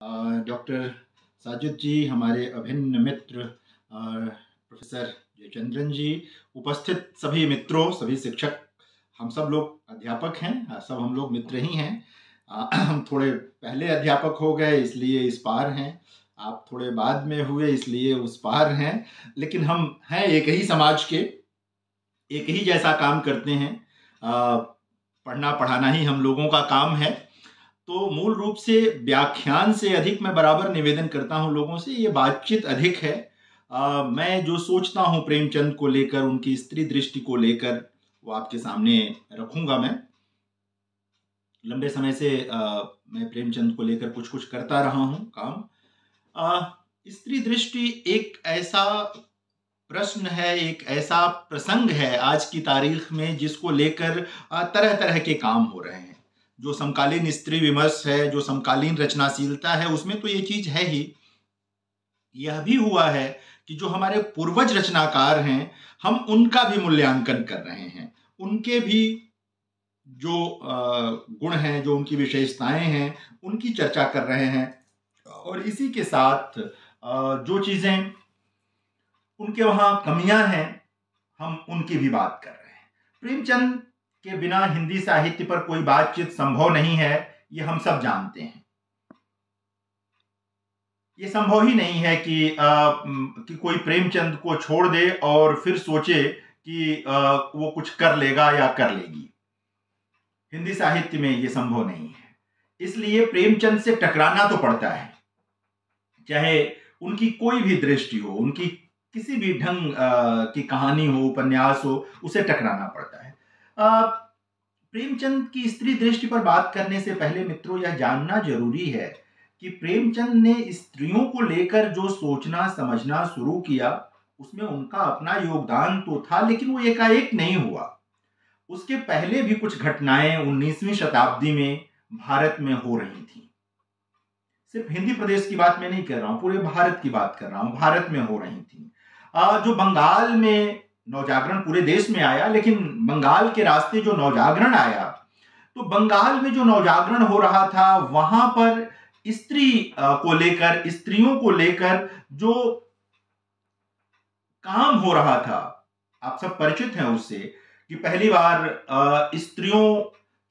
Doctor Sajid जी, हमारे अभिन्न मित्र, professor Jayachandran जी, उपस्थित सभी मित्रों, सभी शिक्षक, हम सब लोग अध्यापक हैं, सब हम लोग मित्र ही हैं। हम थोड़े पहले अध्यापक हो गए इसलिए इस पार हैं, आप थोड़े बाद में हुए इसलिए उस पार हैं, लेकिन हम हैं एक ही समाज के, एक ही जैसा काम करते हैं। पढ़ना पढ़ाना ही हम लोगों का काम है। तो मूल रूप से व्याख्यान से अधिक मैं बराबर निवेदन करता हूं लोगों से, ये बातचीत अधिक है। मैं जो सोचता हूं प्रेमचंद को लेकर, उनकी स्त्री दृष्टि को लेकर, वो आपके सामने रखूंगा। मैं लंबे समय से मैं प्रेमचंद को लेकर कुछ कुछ करता रहा हूं काम। स्त्री दृष्टि एक ऐसा प्रश्न है, एक ऐसा प्रसंग है आज की तारीख में जिसको लेकर तरह तरह के काम हो रहे हैं। जो समकालीन स्त्री विमर्श है, जो समकालीन रचनाशीलता है, उसमें तो ये चीज है ही। यह भी हुआ है कि जो हमारे पूर्वज रचनाकार हैं, हम उनका भी मूल्यांकन कर रहे हैं, उनके भी जो गुण हैं, जो उनकी विशेषताएं हैं, उनकी चर्चा कर रहे हैं। और इसी के साथ जो चीजें उनके वहां कमियां हैं, हम उनकी भी बात कर रहे हैं। प्रेमचंद के बिना हिंदी साहित्य पर कोई बातचीत संभव नहीं है, ये हम सब जानते हैं। ये संभव ही नहीं है कि कोई प्रेमचंद को छोड़ दे और फिर सोचे कि वो कुछ कर लेगा या कर लेगी। हिंदी साहित्य में ये संभव नहीं है। इसलिए प्रेमचंद से टकराना तो पड़ता है, चाहे उनकी कोई भी दृष्टि हो, उनकी किसी भी ढंग की कहानी हो, उपन्यास हो, उसे टकराना पड़ता है। प्रेमचंद की स्त्री दृष्टि पर बात करने से पहले मित्रों, यह जानना जरूरी है कि प्रेमचंद ने स्त्रियों को लेकर जो सोचना समझना शुरू किया, उसमें उनका अपना योगदान तो था, लेकिन वो एकाएक नहीं हुआ। उसके पहले भी कुछ घटनाएं 19वीं शताब्दी में भारत में हो रही थी। सिर्फ हिंदी प्रदेश की बात मैं नहीं कर रहा हूं, पूरे भारत की बात कर रहा हूं। भारत में हो रही थी। जो बंगाल में नवजागरण पूरे देश में आया, लेकिन बंगाल के रास्ते जो नवजागरण आया, तो बंगाल में जो नवजागरण हो रहा था, वहां पर स्त्री को लेकर, स्त्रियों को लेकर जो काम हो रहा था, आप सब परिचित हैं उससे, कि पहली बार स्त्रियों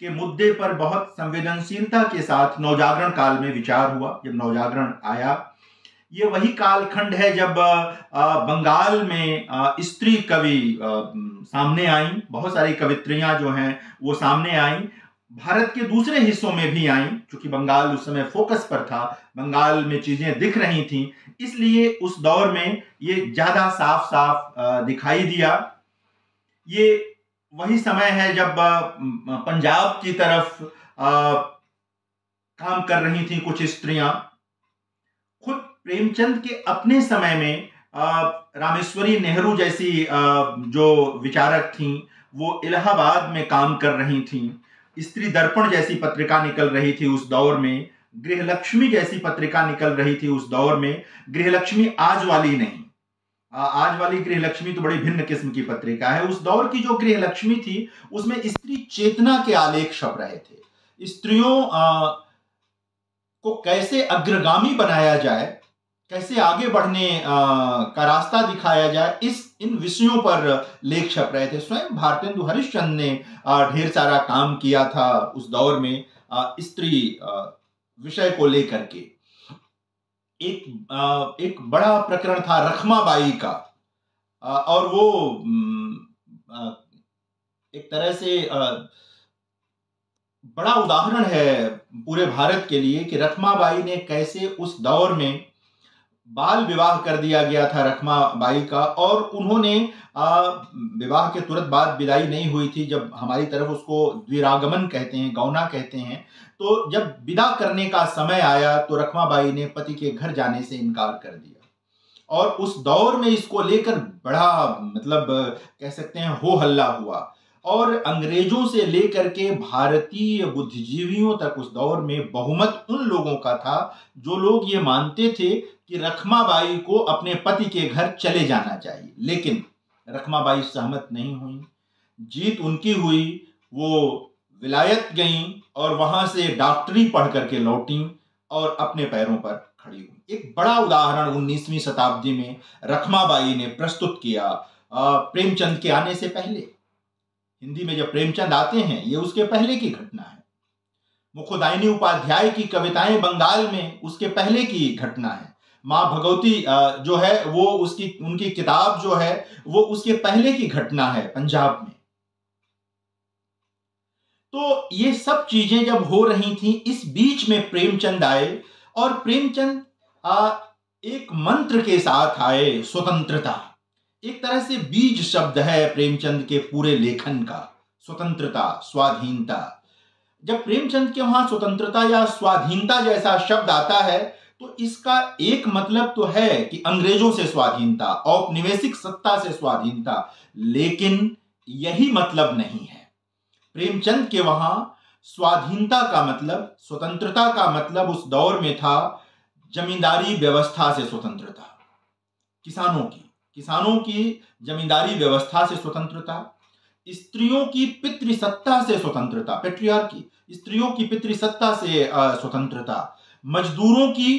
के मुद्दे पर बहुत संवेदनशीलता के साथ नवजागरण काल में विचार हुआ। जब नवजागरण आया, ये वही कालखंड है जब बंगाल में स्त्री कवि सामने आई, बहुत सारी कवित्रियां जो हैं वो सामने आई। भारत के दूसरे हिस्सों में भी आई, क्योंकि बंगाल उस समय फोकस पर था, बंगाल में चीजें दिख रही थी, इसलिए उस दौर में ये ज्यादा साफ साफ दिखाई दिया। ये वही समय है जब पंजाब की तरफ काम कर रही थी कुछ स्त्रियां। खुद प्रेमचंद के अपने समय में रामेश्वरी नेहरू जैसी जो विचारक थीं, वो इलाहाबाद में काम कर रही थीं। स्त्री दर्पण जैसी पत्रिका निकल रही थी उस दौर में, गृहलक्ष्मी जैसी पत्रिका निकल रही थी उस दौर में। गृहलक्ष्मी आज वाली नहीं, आज वाली गृहलक्ष्मी तो बड़ी भिन्न किस्म की पत्रिका है। उस दौर की जो गृहलक्ष्मी थी, उसमें स्त्री चेतना के आलेख छप रहे थे। स्त्रियों को कैसे अग्रगामी बनाया जाए, कैसे आगे बढ़ने का रास्ता दिखाया जाए, इन विषयों पर लेख छप रहे थे। स्वयं भारतेंदु हरिश्चंद्र ने ढेर सारा काम किया था उस दौर में स्त्री विषय को लेकर के। एक बड़ा प्रकरण था रखमाबाई का, और वो एक तरह से बड़ा उदाहरण है पूरे भारत के लिए कि रखमाबाई ने कैसे उस दौर में बाल विवाह कर दिया गया था रखमाबाई का, और उन्होंने विवाह के तुरंत बाद विदाई नहीं हुई थी, जब हमारी तरफ उसको द्विरागमन कहते हैं, गौना कहते हैं। तो जब विदा करने का समय आया तो रखमाबाई ने पति के घर जाने से इनकार कर दिया, और उस दौर में इसको लेकर बड़ा मतलब कह सकते हैं हो हल्ला हुआ, और अंग्रेजों से लेकर के भारतीय बुद्धिजीवियों तक उस दौर में बहुमत उन लोगों का था जो लोग ये मानते थे कि रखमाबाई को अपने पति के घर चले जाना चाहिए। लेकिन रखमाबाई सहमत नहीं हुई, जीत उनकी हुई। वो विलायत गईं और वहां से डॉक्टरी पढ़ करके लौटी, और अपने पैरों पर खड़ी हुई। एक बड़ा उदाहरण 19वीं शताब्दी में रखमाबाई ने प्रस्तुत किया प्रेमचंद के आने से पहले। हिंदी में जब प्रेमचंद आते हैं, ये उसके पहले की घटना है। मुखोदयनी उपाध्याय की कविताएं बंगाल में उसके पहले की घटना है। माँ भगवती जो है वो उनकी किताब जो है वो उसके पहले की घटना है पंजाब में। तो ये सब चीजें जब हो रही थी, इस बीच में प्रेमचंद आए और प्रेमचंद एक मंत्र के साथ आए, स्वतंत्रता। एक तरह से बीज शब्द है प्रेमचंद के पूरे लेखन का, स्वतंत्रता, स्वाधीनता। जब प्रेमचंद के वहां स्वतंत्रता या स्वाधीनता जैसा शब्द आता है तो इसका एक मतलब तो है कि अंग्रेजों से स्वाधीनता, औपनिवेशिक सत्ता से स्वाधीनता, लेकिन यही मतलब नहीं है। प्रेमचंद के वहां स्वाधीनता का मतलब, स्वतंत्रता का मतलब उस दौर में था जमींदारी व्यवस्था से स्वतंत्रता, किसानों की जमींदारी व्यवस्था से स्वतंत्रता, स्त्रियों की पितृसत्ता से स्वतंत्रता, पेट्रियार्की, स्त्रियों की पितृसत्ता से स्वतंत्रता, मजदूरों की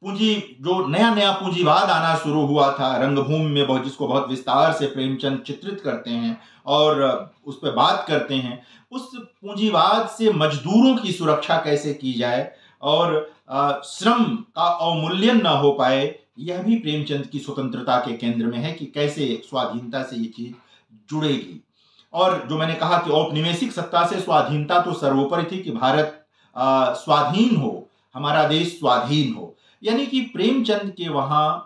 पूंजी, जो नया नया पूंजीवाद आना शुरू हुआ था रंगभूमि में, बहुत जिसको बहुत विस्तार से प्रेमचंद चित्रित करते हैं और उस पर बात करते हैं, उस पूंजीवाद से मजदूरों की सुरक्षा कैसे की जाए और श्रम का अवमूल्यन न हो पाए, यह भी प्रेमचंद की स्वतंत्रता के केंद्र में है कि कैसे स्वाधीनता से ये चीज जुड़ेगी। और जो मैंने कहा कि औपनिवेशिक सत्ता से स्वाधीनता तो सर्वोपरि थी कि भारत स्वाधीन हो, हमारा देश स्वाधीन हो, यानी कि प्रेमचंद के वहां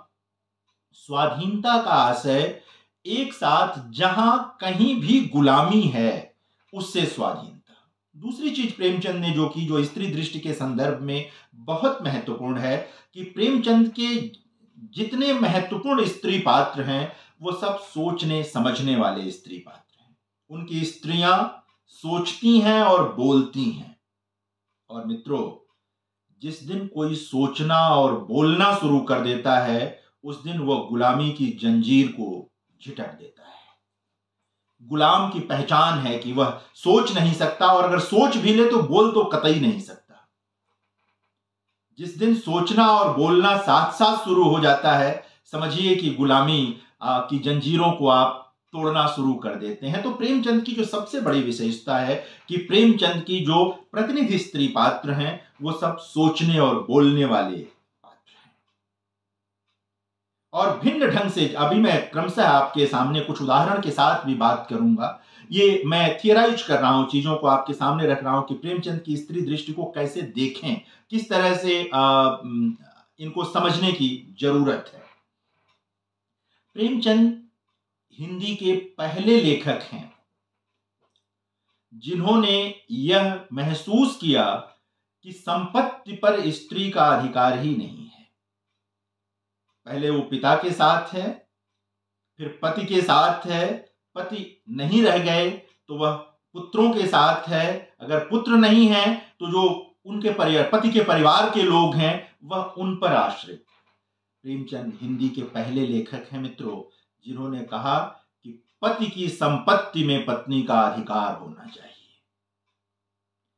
स्वाधीनता का आशय एक साथ जहां कहीं भी गुलामी है उससे स्वाधीनता। दूसरी चीज प्रेमचंद ने जो की, जो स्त्री दृष्टि के संदर्भ में बहुत महत्वपूर्ण है, कि प्रेमचंद के जितने महत्वपूर्ण स्त्री पात्र हैं वो सब सोचने समझने वाले स्त्री पात्र हैं। उनकी स्त्रियां सोचती हैं और बोलती हैं। और मित्रों, जिस दिन कोई सोचना और बोलना शुरू कर देता है उस दिन वह गुलामी की जंजीर को झिटक देता है। गुलाम की पहचान है कि वह सोच नहीं सकता, और अगर सोच भी ले तो बोल तो कतई नहीं सकता। जिस दिन सोचना और बोलना साथ साथ शुरू हो जाता है, समझिए कि गुलामी की जंजीरों को आप तोड़ना शुरू कर देते हैं। तो प्रेमचंद की जो सबसे बड़ी विशेषता है कि प्रेमचंद की जो प्रतिनिधि स्त्री पात्र हैं वो सब सोचने और बोलने वाले पात्र हैं। और भिन्न ढंग से अभी मैं क्रमशः आपके सामने कुछ उदाहरण के साथ भी बात करूंगा। ये मैं थियराइज कर रहा हूं, चीजों को आपके सामने रख रहा हूं कि प्रेमचंद की स्त्री दृष्टि को कैसे देखें, किस तरह से इनको समझने की जरूरत है। प्रेमचंद हिंदी के पहले लेखक हैं जिन्होंने यह महसूस किया कि संपत्ति पर स्त्री का अधिकार ही नहीं है। पहले वो पिता के साथ है, फिर पति के साथ है, पति नहीं रह गए तो वह पुत्रों के साथ है, अगर पुत्र नहीं है तो जो उनके पति के परिवार के लोग हैं वह उन पर आश्रित। प्रेमचंद हिंदी के पहले लेखक हैं मित्रों जिन्होंने कहा कि पति की संपत्ति में पत्नी का अधिकार होना चाहिए।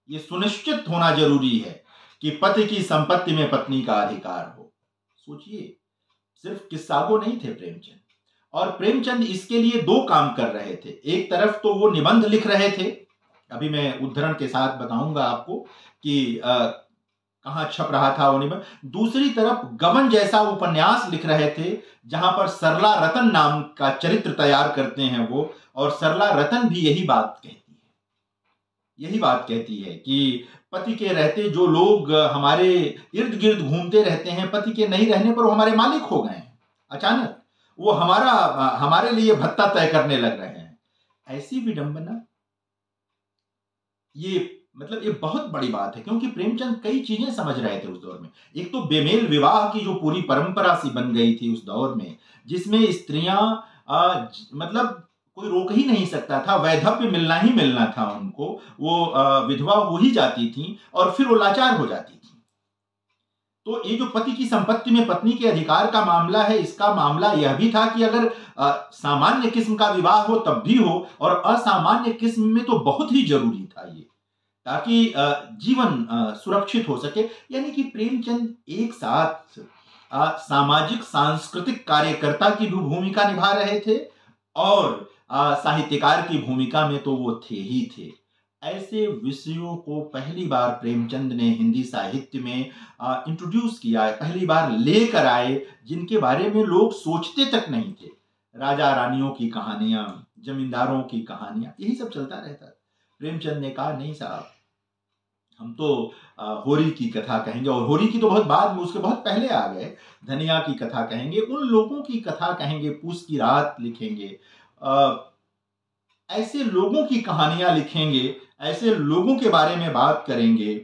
यह सुनिश्चित होना जरूरी है कि पति की संपत्ति में पत्नी का अधिकार हो। सोचिए, सिर्फ किस्सागो नहीं थे प्रेमचंद, और प्रेमचंद इसके लिए दो काम कर रहे थे। एक तरफ तो वो निबंध लिख रहे थे, अभी मैं उद्धरण के साथ बताऊंगा आपको कि कहां छप रहा था वो निबंध। दूसरी तरफ गबन जैसा उपन्यास लिख रहे थे जहां पर सरला रतन नाम का चरित्र तैयार करते हैं वो, और सरला रतन भी यही बात कहती है कि पति के रहते जो लोग हमारे इर्द गिर्द घूमते रहते हैं, पति के नहीं रहने पर वो हमारे मालिक हो गए हैं, अचानक वो हमारे लिए भत्ता तय करने लग रहे हैं। ऐसी विडंबना, ये मतलब ये बहुत बड़ी बात है, क्योंकि प्रेमचंद कई चीजें समझ रहे थे उस दौर में। एक तो बेमेल विवाह की जो पूरी परंपरा सी बन गई थी उस दौर में, जिसमें स्त्रियां मतलब कोई रोक ही नहीं सकता था, वैधव्य मिलना ही मिलना था उनको, वो विधवा हो ही जाती थी और फिर वो लाचार हो जाती थी। तो ये जो पति की संपत्ति में पत्नी के अधिकार का मामला है, इसका मामला यह भी था कि अगर सामान्य किस्म का विवाह हो तब भी हो, और असामान्य किस्म में तो बहुत ही जरूरी था ये, ताकि जीवन सुरक्षित हो सके। यानी कि प्रेमचंद एक साथ सामाजिक सांस्कृतिक कार्यकर्ता की भी भूमिका निभा रहे थे और साहित्यकार की भूमिका में तो वो थे ही थे। ऐसे विषयों को पहली बार प्रेमचंद ने हिंदी साहित्य में इंट्रोड्यूस किया, पहली बार लेकर आए, जिनके बारे में लोग सोचते तक नहीं थे। राजा रानियों की कहानियां, जमींदारों की कहानियां, यही सब चलता रहता। प्रेमचंद ने कहा नहीं साहब, हम तो होरी की कथा कहेंगे, और होरी की तो बहुत बाद में, उसके बहुत पहले आ गए। धनिया की कथा कहेंगे, उन लोगों की कथा कहेंगे, पूस की रात लिखेंगे, ऐसे लोगों की कहानियां लिखेंगे, ऐसे लोगों के बारे में बात करेंगे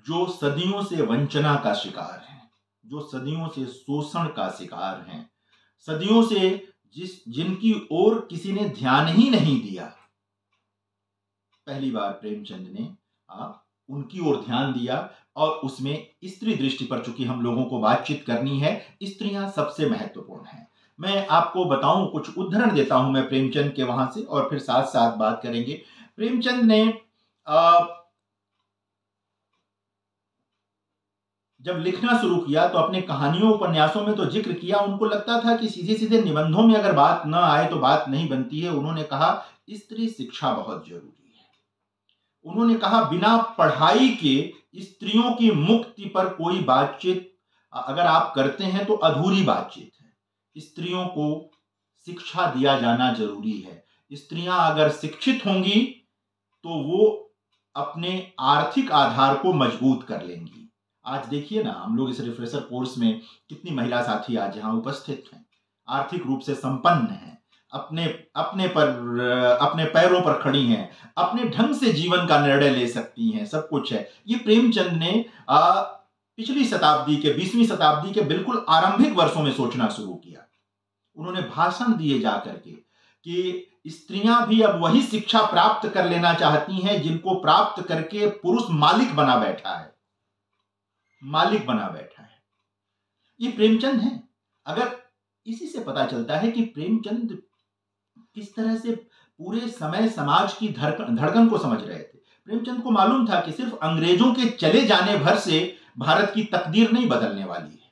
जो सदियों से वंचना का शिकार हैं, जो सदियों से शोषण का शिकार हैं, सदियों से जिनकी ओर किसी ने ध्यान ही नहीं दिया। पहली बार प्रेमचंद ने उनकी ओर ध्यान दिया, और उसमें स्त्री दृष्टि पर, चूंकि हम लोगों को बातचीत करनी है, स्त्रियां सबसे महत्वपूर्ण हैं। मैं आपको बताऊं, कुछ उदाहरण देता हूं मैं प्रेमचंद के वहां से, और फिर साथ साथ बात करेंगे। प्रेमचंद ने जब लिखना शुरू किया तो अपने कहानियों उपन्यासों में तो जिक्र किया, उनको लगता था कि सीधे सीधे निबंधों में अगर बात न आए तो बात नहीं बनती है। उन्होंने कहा स्त्री शिक्षा बहुत जरूरी है। उन्होंने कहा बिना पढ़ाई के स्त्रियों की मुक्ति पर कोई बातचीत अगर आप करते हैं तो अधूरी बातचीत है। स्त्रियों को शिक्षा दिया जाना जरूरी है। स्त्रियां अगर शिक्षित होंगी तो वो अपने आर्थिक आधार को मजबूत कर लेंगी। आज देखिए ना, हम लोग इस रिफ्रेशर कोर्स में कितनी महिला साथी आज यहां उपस्थित हैं, आर्थिक रूप से संपन्न हैं, अपने पैरों पर खड़ी हैं, अपने ढंग से जीवन का निर्णय ले सकती हैं, सब कुछ है। ये प्रेमचंद ने पिछली शताब्दी के, 20वीं शताब्दी के बिल्कुल आरंभिक वर्षों में सोचना शुरू किया। उन्होंने भाषण दिए जाकर के कि स्त्रियां भी अब वही शिक्षा प्राप्त कर लेना चाहती हैं जिनको प्राप्त करके पुरुष मालिक बना बैठा है, मालिक बना बैठा है। ये प्रेमचंद है। अगर इसी से पता चलता है कि प्रेमचंद किस तरह से पूरे समय समाज की धड़कन को समझ रहे थे। प्रेमचंद को मालूम था कि सिर्फ अंग्रेजों के चले जाने भर से भारत की तकदीर नहीं बदलने वाली है।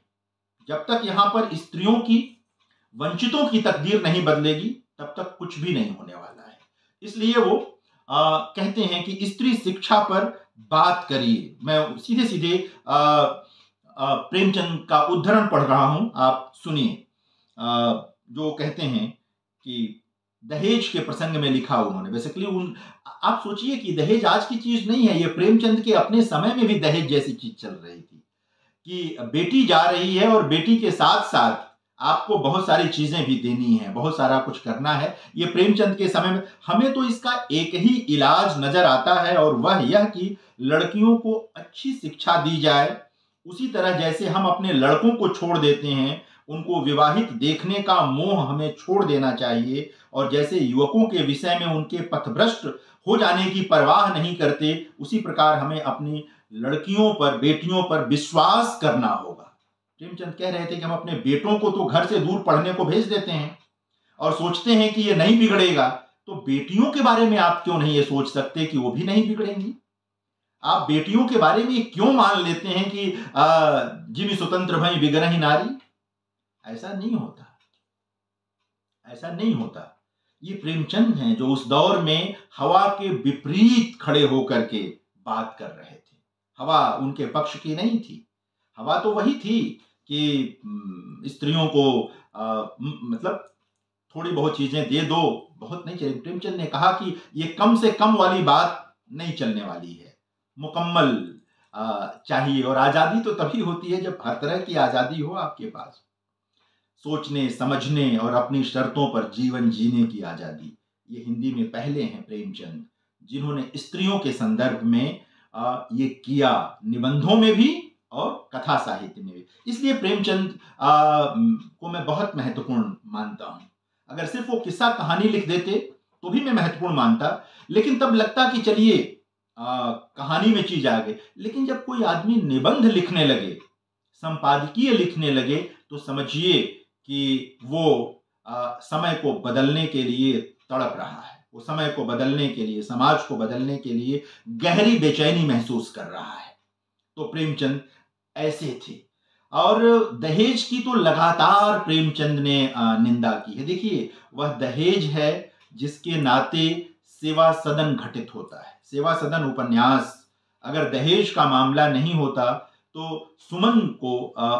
जब तक यहां पर स्त्रियों की, वंचितों की तकदीर नहीं बदलेगी, तब तक कुछ भी नहीं होने वाला है। इसलिए वो कहते हैं कि स्त्री शिक्षा पर बात करिए। मैं सीधे सीधे प्रेमचंद का उद्धरण पढ़ रहा हूं, आप सुनिए। जो कहते हैं कि दहेज के प्रसंग में लिखा उन्होंने, बेसिकली आप सोचिए कि दहेज आज की चीज नहीं है। ये प्रेमचंद के अपने समय में भी दहेज जैसी चीज चल रही थी कि बेटी जा रही है और बेटी के साथ साथ आपको बहुत सारी चीजें भी देनी है, बहुत सारा कुछ करना है। ये प्रेमचंद के समय में हमें तो इसका एक ही इलाज नजर आता है, और वह यह कि लड़कियों को अच्छी शिक्षा दी जाए। उसी तरह जैसे हम अपने लड़कों को छोड़ देते हैं, उनको विवाहित देखने का मोह हमें छोड़ देना चाहिए, और जैसे युवकों के विषय में उनके पथभ्रष्ट हो जाने की परवाह नहीं करते, उसी प्रकार हमें अपनी लड़कियों पर, बेटियों पर विश्वास करना होगा। प्रेमचंद कह रहे थे कि हम अपने बेटों को तो घर से दूर पढ़ने को भेज देते हैं और सोचते हैं कि ये नहीं बिगड़ेगा, तो बेटियों के बारे में आप क्यों नहीं ये सोच सकते कि वो भी नहीं बिगड़ेंगी? आप बेटियों के बारे में क्यों मान लेते हैं कि जिमी स्वतंत्र भई बिगड़हि नारी? ऐसा नहीं होता, ऐसा नहीं होता। ये प्रेमचंद हैं जो उस दौर में हवा के विपरीत खड़े होकर के बात कर रहे थे। हवा उनके पक्ष की नहीं थी। हवा तो वही थी कि स्त्रियों को मतलब थोड़ी बहुत चीजें दे दो, बहुत नहीं चलेगी। प्रेमचंद ने कहा कि ये कम से कम वाली बात नहीं चलने वाली है, मुकम्मल चाहिए। और आजादी तो तभी होती है जब हर तरह की आजादी हो आपके पास, सोचने समझने और अपनी शर्तों पर जीवन जीने की आजादी। ये हिंदी में पहले हैं प्रेमचंद जिन्होंने स्त्रियों के संदर्भ में ये किया, निबंधों में भी और कथा साहित्य में भी। इसलिए प्रेमचंद को मैं बहुत महत्वपूर्ण मानता हूं। अगर सिर्फ वो किस्सा कहानी लिख देते तो भी मैं महत्वपूर्ण मानता, लेकिन तब लगता कि चलिए कहानी में चीज आ गई। लेकिन जब कोई आदमी निबंध लिखने लगे, संपादकीय लिखने लगे, तो समझिए कि वो समय को बदलने के लिए तड़प रहा है। वो समय को बदलने के लिए, समाज को बदलने के लिए गहरी बेचैनी महसूस कर रहा है। तो प्रेमचंद ऐसे थे। और दहेज की तो लगातार प्रेमचंद ने निंदा की है। देखिए, वह दहेज है जिसके नाते सेवा सदन घटित होता है। सेवा सदन उपन्यास अगर दहेज का मामला नहीं होता तो सुमन को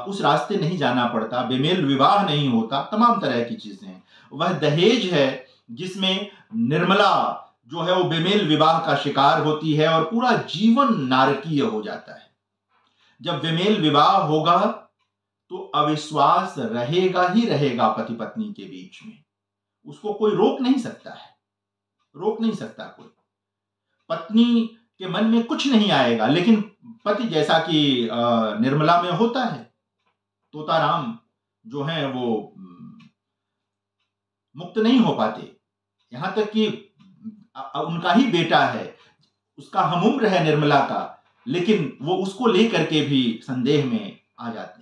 उस रास्ते नहीं जाना पड़ता, बेमेल विवाह नहीं होता, तमाम तरह की चीजें हैं। वह दहेज है जिसमें निर्मला जो है वो बेमेल विवाह का शिकार होती है और पूरा जीवन नारकीय हो जाता है। जब बेमेल विवाह होगा तो अविश्वास रहेगा ही रहेगा पति पत्नी के बीच में, उसको कोई रोक नहीं सकता है, रोक नहीं सकता कोई। पत्नी के मन में कुछ नहीं आएगा, लेकिन पति, जैसा कि निर्मला में होता है, तोताराम जो है वो मुक्त नहीं हो पाते। यहां तक कि उनका ही बेटा है, उसका हमउम्र है निर्मला का, लेकिन वो उसको लेकर के भी संदेह में आ जाते हैं।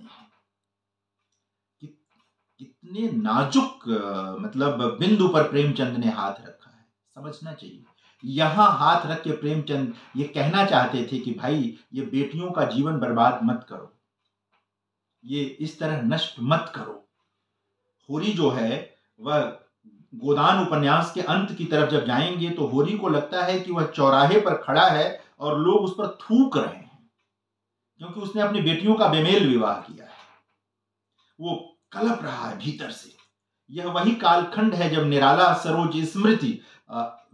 कितने नाजुक मतलब बिंदु पर प्रेमचंद ने हाथ रखा है, समझना चाहिए। यहां हाथ रख के प्रेमचंद ये कहना चाहते थे कि भाई, ये बेटियों का जीवन बर्बाद मत करो, ये इस तरह नष्ट मत करो। होरी जो है वह गोदान उपन्यास के अंत की तरफ जब जाएंगे तो होरी को लगता है कि वह चौराहे पर खड़ा है और लोग उस पर थूक रहे हैं, क्योंकि उसने अपनी बेटियों का बेमेल विवाह किया है। वो कलप रहा है भीतर से। यह वही कालखंड है जब निराला सरोज स्मृति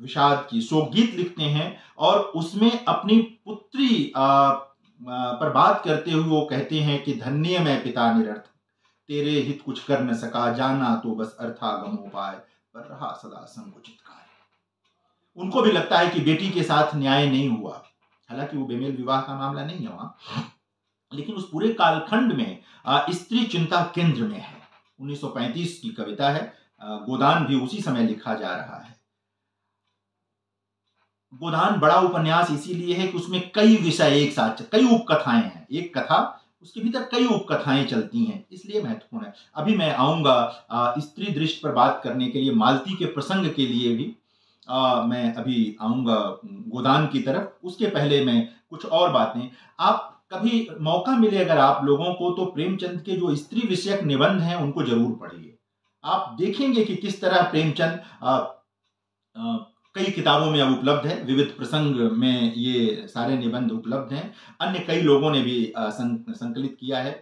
विषाद की शोक गीत लिखते हैं और उसमें अपनी पुत्री पर बात करते हुए वो कहते हैं कि धन्य मैं पिता निरर्थक, तेरे हित कुछ कर न सका, जाना तो बस अर्थागम उपाय, पर रहा सदा संकुचित कार्य। उनको भी लगता है कि बेटी के साथ न्याय नहीं हुआ, हालांकि वो बेमेल विवाह का मामला नहीं है वहां, लेकिन उस पूरे कालखंड में स्त्री चिंता केंद्र में है। 1935 की कविता है, गोदान भी उसी समय लिखा जा रहा है। गोदान बड़ा उपन्यास इसीलिए है कि उसमें कई विषय एक साथ, कई उपकथाएं हैं, एक कथा उसके भीतर कई उपकथाएं चलती हैं, इसलिए महत्वपूर्ण है। अभी मैं आऊंगा स्त्री दृष्टि पर बात करने के लिए, मालती के प्रसंग के लिए भी मैं अभी आऊंगा गोदान की तरफ। उसके पहले मैं कुछ और बातें, आप कभी मौका मिले अगर आप लोगों को तो प्रेमचंद के जो स्त्री विषयक निबंध हैं उनको जरूर पढ़िए। आप देखेंगे कि किस तरह प्रेमचंद कई किताबों में अब उपलब्ध है, विविध प्रसंग में ये सारे निबंध उपलब्ध हैं। अन्य कई लोगों ने भी संकलित किया है।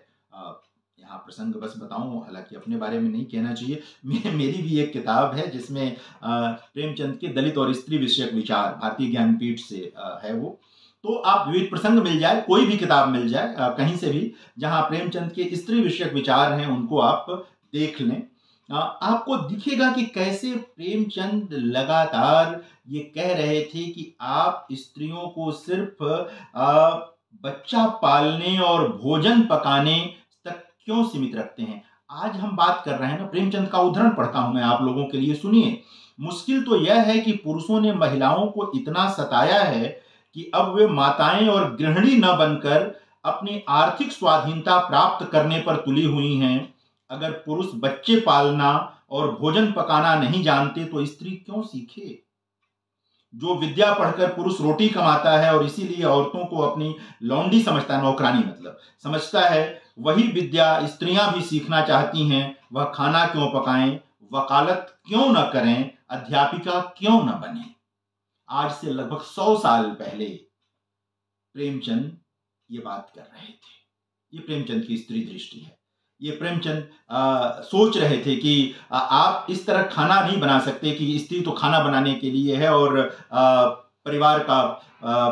यहाँ प्रसंग बस बताऊं, हालांकि अपने बारे में नहीं कहना चाहिए। मेरी भी एक किताब है जिसमें प्रेमचंद के दलित और स्त्री विषयक विचार, भारतीय ज्ञानपीठ से है वो। तो आप विविध प्रसंग मिल जाए, कोई भी किताब मिल जाए कहीं से भी, जहां प्रेमचंद के स्त्री विषयक विचार हैं उनको आप देख लें। आपको दिखेगा कि कैसे प्रेमचंद लगातार ये कह रहे थे कि आप स्त्रियों को सिर्फ बच्चा पालने और भोजन पकाने तक क्यों सीमित रखते हैं। आज हम बात कर रहे हैं ना, प्रेमचंद का उदाहरण पढ़ता हूं मैं आप लोगों के लिए, सुनिए। मुश्किल तो यह है कि पुरुषों ने महिलाओं को इतना सताया है कि अब वे माताएं और गृहिणी न बनकर अपनी आर्थिक स्वाधीनता प्राप्त करने पर तुली हुई हैं। अगर पुरुष बच्चे पालना और भोजन पकाना नहीं जानते तो स्त्री क्यों सीखे। जो विद्या पढ़कर पुरुष रोटी कमाता है और इसीलिए औरतों को अपनी लौंडी समझता है, नौकरानी मतलब समझता है, वही विद्या स्त्रियां भी सीखना चाहती हैं। वह खाना क्यों पकाएं, वकालत क्यों न करें, अध्यापिका क्यों न बने। आज से लगभग 100 साल पहले प्रेमचंद ये बात कर रहे थे। ये प्रेमचंद की स्त्री दृष्टि है। ये प्रेमचंद सोच रहे थे कि आप इस तरह खाना नहीं बना सकते कि स्त्री तो खाना बनाने के लिए है और परिवार का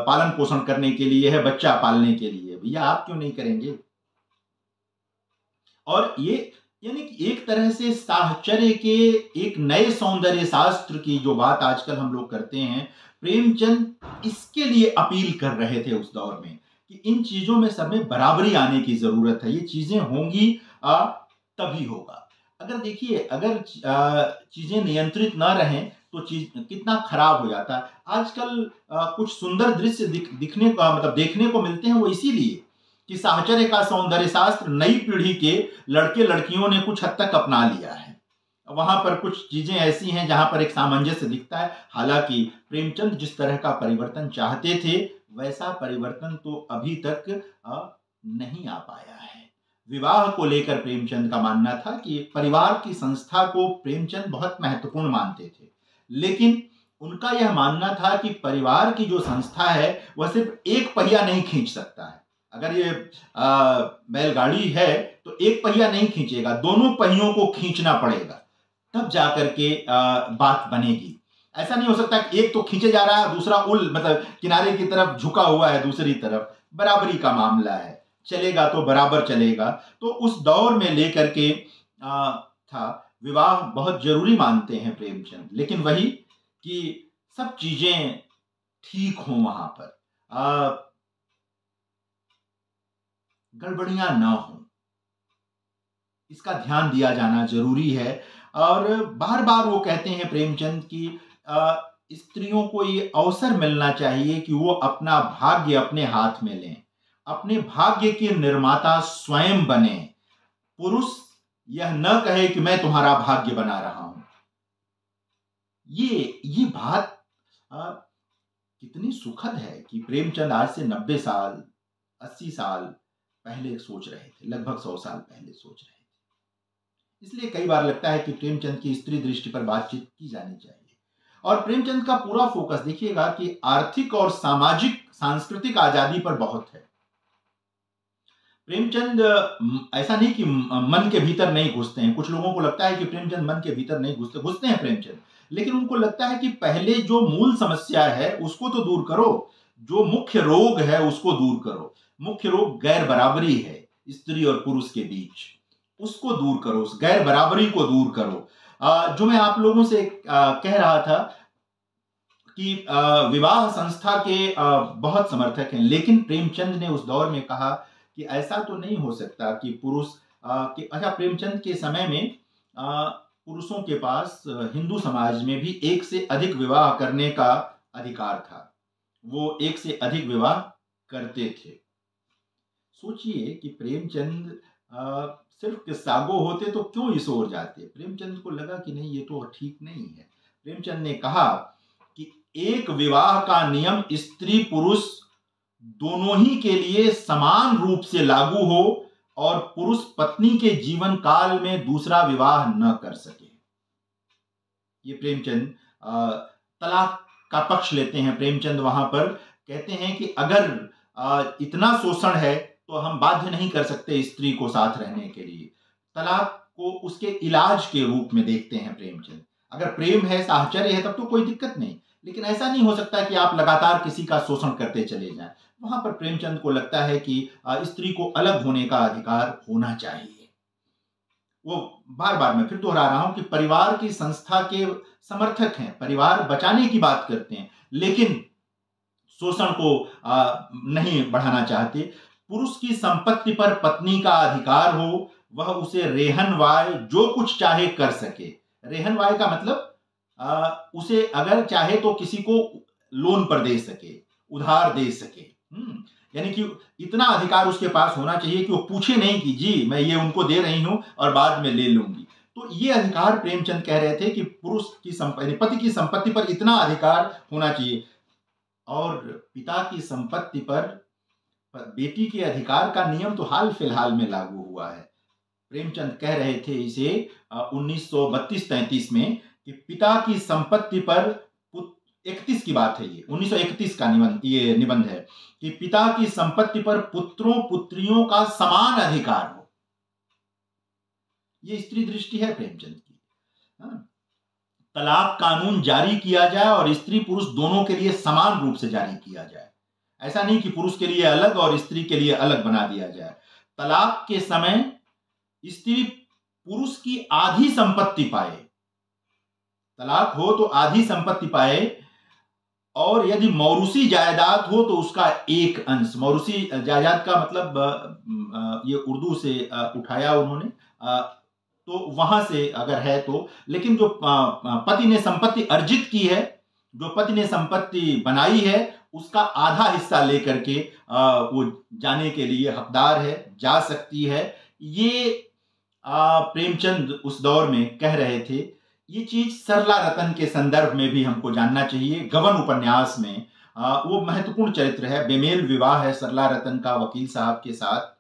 पालन पोषण करने के लिए है, बच्चा पालने के लिए। भैया आप क्यों नहीं करेंगे। और ये यानी कि एक तरह से साहचर्य के एक नए सौंदर्य शास्त्र की जो बात आजकल हम लोग करते हैं, प्रेमचंद इसके लिए अपील कर रहे थे उस दौर में कि इन चीजों में सब में बराबरी आने की जरूरत है। ये चीजें होंगी तभी होगा। अगर देखिए, अगर चीजें नियंत्रित ना रहें तो चीज कितना खराब हो जाता है। आजकल कुछ सुंदर दृश्य दिखने का मतलब देखने को मिलते हैं, वो इसीलिए कि साहचर्य का सौंदर्य शास्त्र नई पीढ़ी के लड़के लड़कियों ने कुछ हद तक अपना लिया है। वहां पर कुछ चीजें ऐसी हैं जहां पर एक सामंजस्य दिखता है। हालांकि प्रेमचंद जिस तरह का परिवर्तन चाहते थे वैसा परिवर्तन तो अभी तक नहीं आ पाया है। विवाह को लेकर प्रेमचंद का मानना था कि परिवार की संस्था को प्रेमचंद बहुत महत्वपूर्ण मानते थे, लेकिन उनका यह मानना था कि परिवार की जो संस्था है वह सिर्फ एक पहिया नहीं खींच सकता है। अगर ये बैलगाड़ी है तो एक पहिया नहीं खींचेगा, दोनों पहियों को खींचना पड़ेगा, तब जाकर के बात बनेगी। ऐसा नहीं हो सकता कि एक तो खींचे जा रहा है, दूसरा मतलब किनारे की तरफ झुका हुआ है, दूसरी तरफ बराबरी का मामला है, चलेगा तो बराबर चलेगा। तो उस दौर में लेकर के था विवाह बहुत जरूरी मानते हैं प्रेमचंद, लेकिन वही कि सब चीजें ठीक हों, वहां पर गड़बड़ियां ना हो, इसका ध्यान दिया जाना जरूरी है। और बार बार वो कहते हैं प्रेमचंद की स्त्रियों को ये अवसर मिलना चाहिए कि वो अपना भाग्य अपने हाथ में लें, अपने भाग्य के निर्माता स्वयं बने। पुरुष यह न कहे कि मैं तुम्हारा भाग्य बना रहा हूं। ये बात कितनी सुखद है कि प्रेमचंद आज से 90 साल 80 साल पहले सोच रहे थे, लगभग 100 साल पहले सोच रहे थे। इसलिए कई बार लगता है कि प्रेमचंद की स्त्री दृष्टि पर बातचीत की जानी चाहिए। और प्रेमचंद का पूरा फोकस देखिएगा कि आर्थिक और सामाजिक सांस्कृतिक आजादी पर बहुत है। प्रेमचंद ऐसा नहीं कि मन के भीतर नहीं घुसते हैं। कुछ लोगों को लगता है कि प्रेमचंद मन के भीतर नहीं घुसते हैं प्रेमचंद, लेकिन उनको लगता है कि पहले जो मूल समस्या है उसको तो दूर करो, जो मुख्य रोग है उसको दूर करो। मुख्य रोग गैर बराबरी है स्त्री और पुरुष के बीच, उसको दूर करो, उस गैर बराबरी को दूर करो। जो मैं आप लोगों से कह रहा था कि विवाह संस्था के बहुत समर्थक हैं, लेकिन प्रेमचंद ने उस दौर में कहा कि ऐसा तो नहीं हो सकता कि पुरुष अच्छा, प्रेमचंद के समय में पुरुषों के पास हिंदू समाज में भी एक से अधिक विवाह करने का अधिकार था, वो एक से अधिक विवाह करते थे। सोचिए कि प्रेमचंद सिर्फ किस्सागो होते तो क्यों इस ओर जाते। प्रेमचंद को लगा कि नहीं, ये तो ठीक नहीं है। प्रेमचंद ने कहा कि एक विवाह का नियम स्त्री पुरुष दोनों ही के लिए समान रूप से लागू हो और पुरुष पत्नी के जीवन काल में दूसरा विवाह न कर सके। ये प्रेमचंद तलाक का पक्ष लेते हैं। प्रेमचंद वहां पर कहते हैं कि अगर इतना शोषण है तो हम बाध्य नहीं कर सकते स्त्री को साथ रहने के लिए। तलाक को उसके इलाज के रूप में देखते हैं प्रेमचंद। अगर प्रेम है, साहचर्य है, तब तो कोई दिक्कत नहीं, लेकिन ऐसा नहीं हो सकता कि आप लगातार किसी का शोषण करते चले जाएं। वहां पर प्रेमचंद को लगता है कि स्त्री को अलग होने का अधिकार होना चाहिए। वो बार बार, मैं फिर दोहरा रहा हूं कि परिवार की संस्था के समर्थक हैं, परिवार बचाने की बात करते हैं, लेकिन शोषण को नहीं बढ़ाना चाहते। पुरुष की संपत्ति पर पत्नी का अधिकार हो, वह उसे रेहनवाय जो कुछ चाहे कर सके। रेहनवाय का मतलब उसे अगर चाहे तो किसी को लोन पर दे सके, उधार दे सके। यानी कि इतना अधिकार उसके पास होना चाहिए कि वो पूछे नहीं कि जी मैं ये उनको दे रही हूं और बाद में ले लूंगी। तो ये अधिकार प्रेमचंद कह रहे थे कि पुरुष की संपत्ति, पति की संपत्ति पर इतना अधिकार होना चाहिए। और पिता की संपत्ति पर बेटी के अधिकार का नियम तो हाल फिलहाल में लागू हुआ है। प्रेमचंद कह रहे थे इसे 1932-33 में कि पिता की संपत्ति पर 31 की बात है, ये 1931 का निबंध है कि पिता की संपत्ति पर पुत्रों पुत्रियों का समान अधिकार हो। ये स्त्री दृष्टि है प्रेमचंद की। तलाक कानून जारी किया जाए और स्त्री पुरुष दोनों के लिए समान रूप से जारी किया जाए। ऐसा नहीं कि पुरुष के लिए अलग और स्त्री के लिए अलग बना दिया जाए। तलाक के समय स्त्री पुरुष की आधी संपत्ति पाए, तलाक हो तो आधी संपत्ति पाए, और यदि मौरूसी जायदाद हो तो उसका एक अंश। मौरूसी जायदाद का मतलब ये उर्दू से उठाया उन्होंने, तो वहां से अगर है तो, लेकिन जो पति ने संपत्ति अर्जित की है, जो पति ने संपत्ति बनाई है, उसका आधा हिस्सा लेकर के वो जाने के लिए हकदार है, जा सकती है। ये प्रेमचंद उस दौर में कह रहे थे, ये चीज सरला रतन के संदर्भ में भी हमको जानना चाहिए। गबन उपन्यास में वो महत्वपूर्ण चरित्र है, बेमेल विवाह है सरला रतन का वकील साहब के साथ।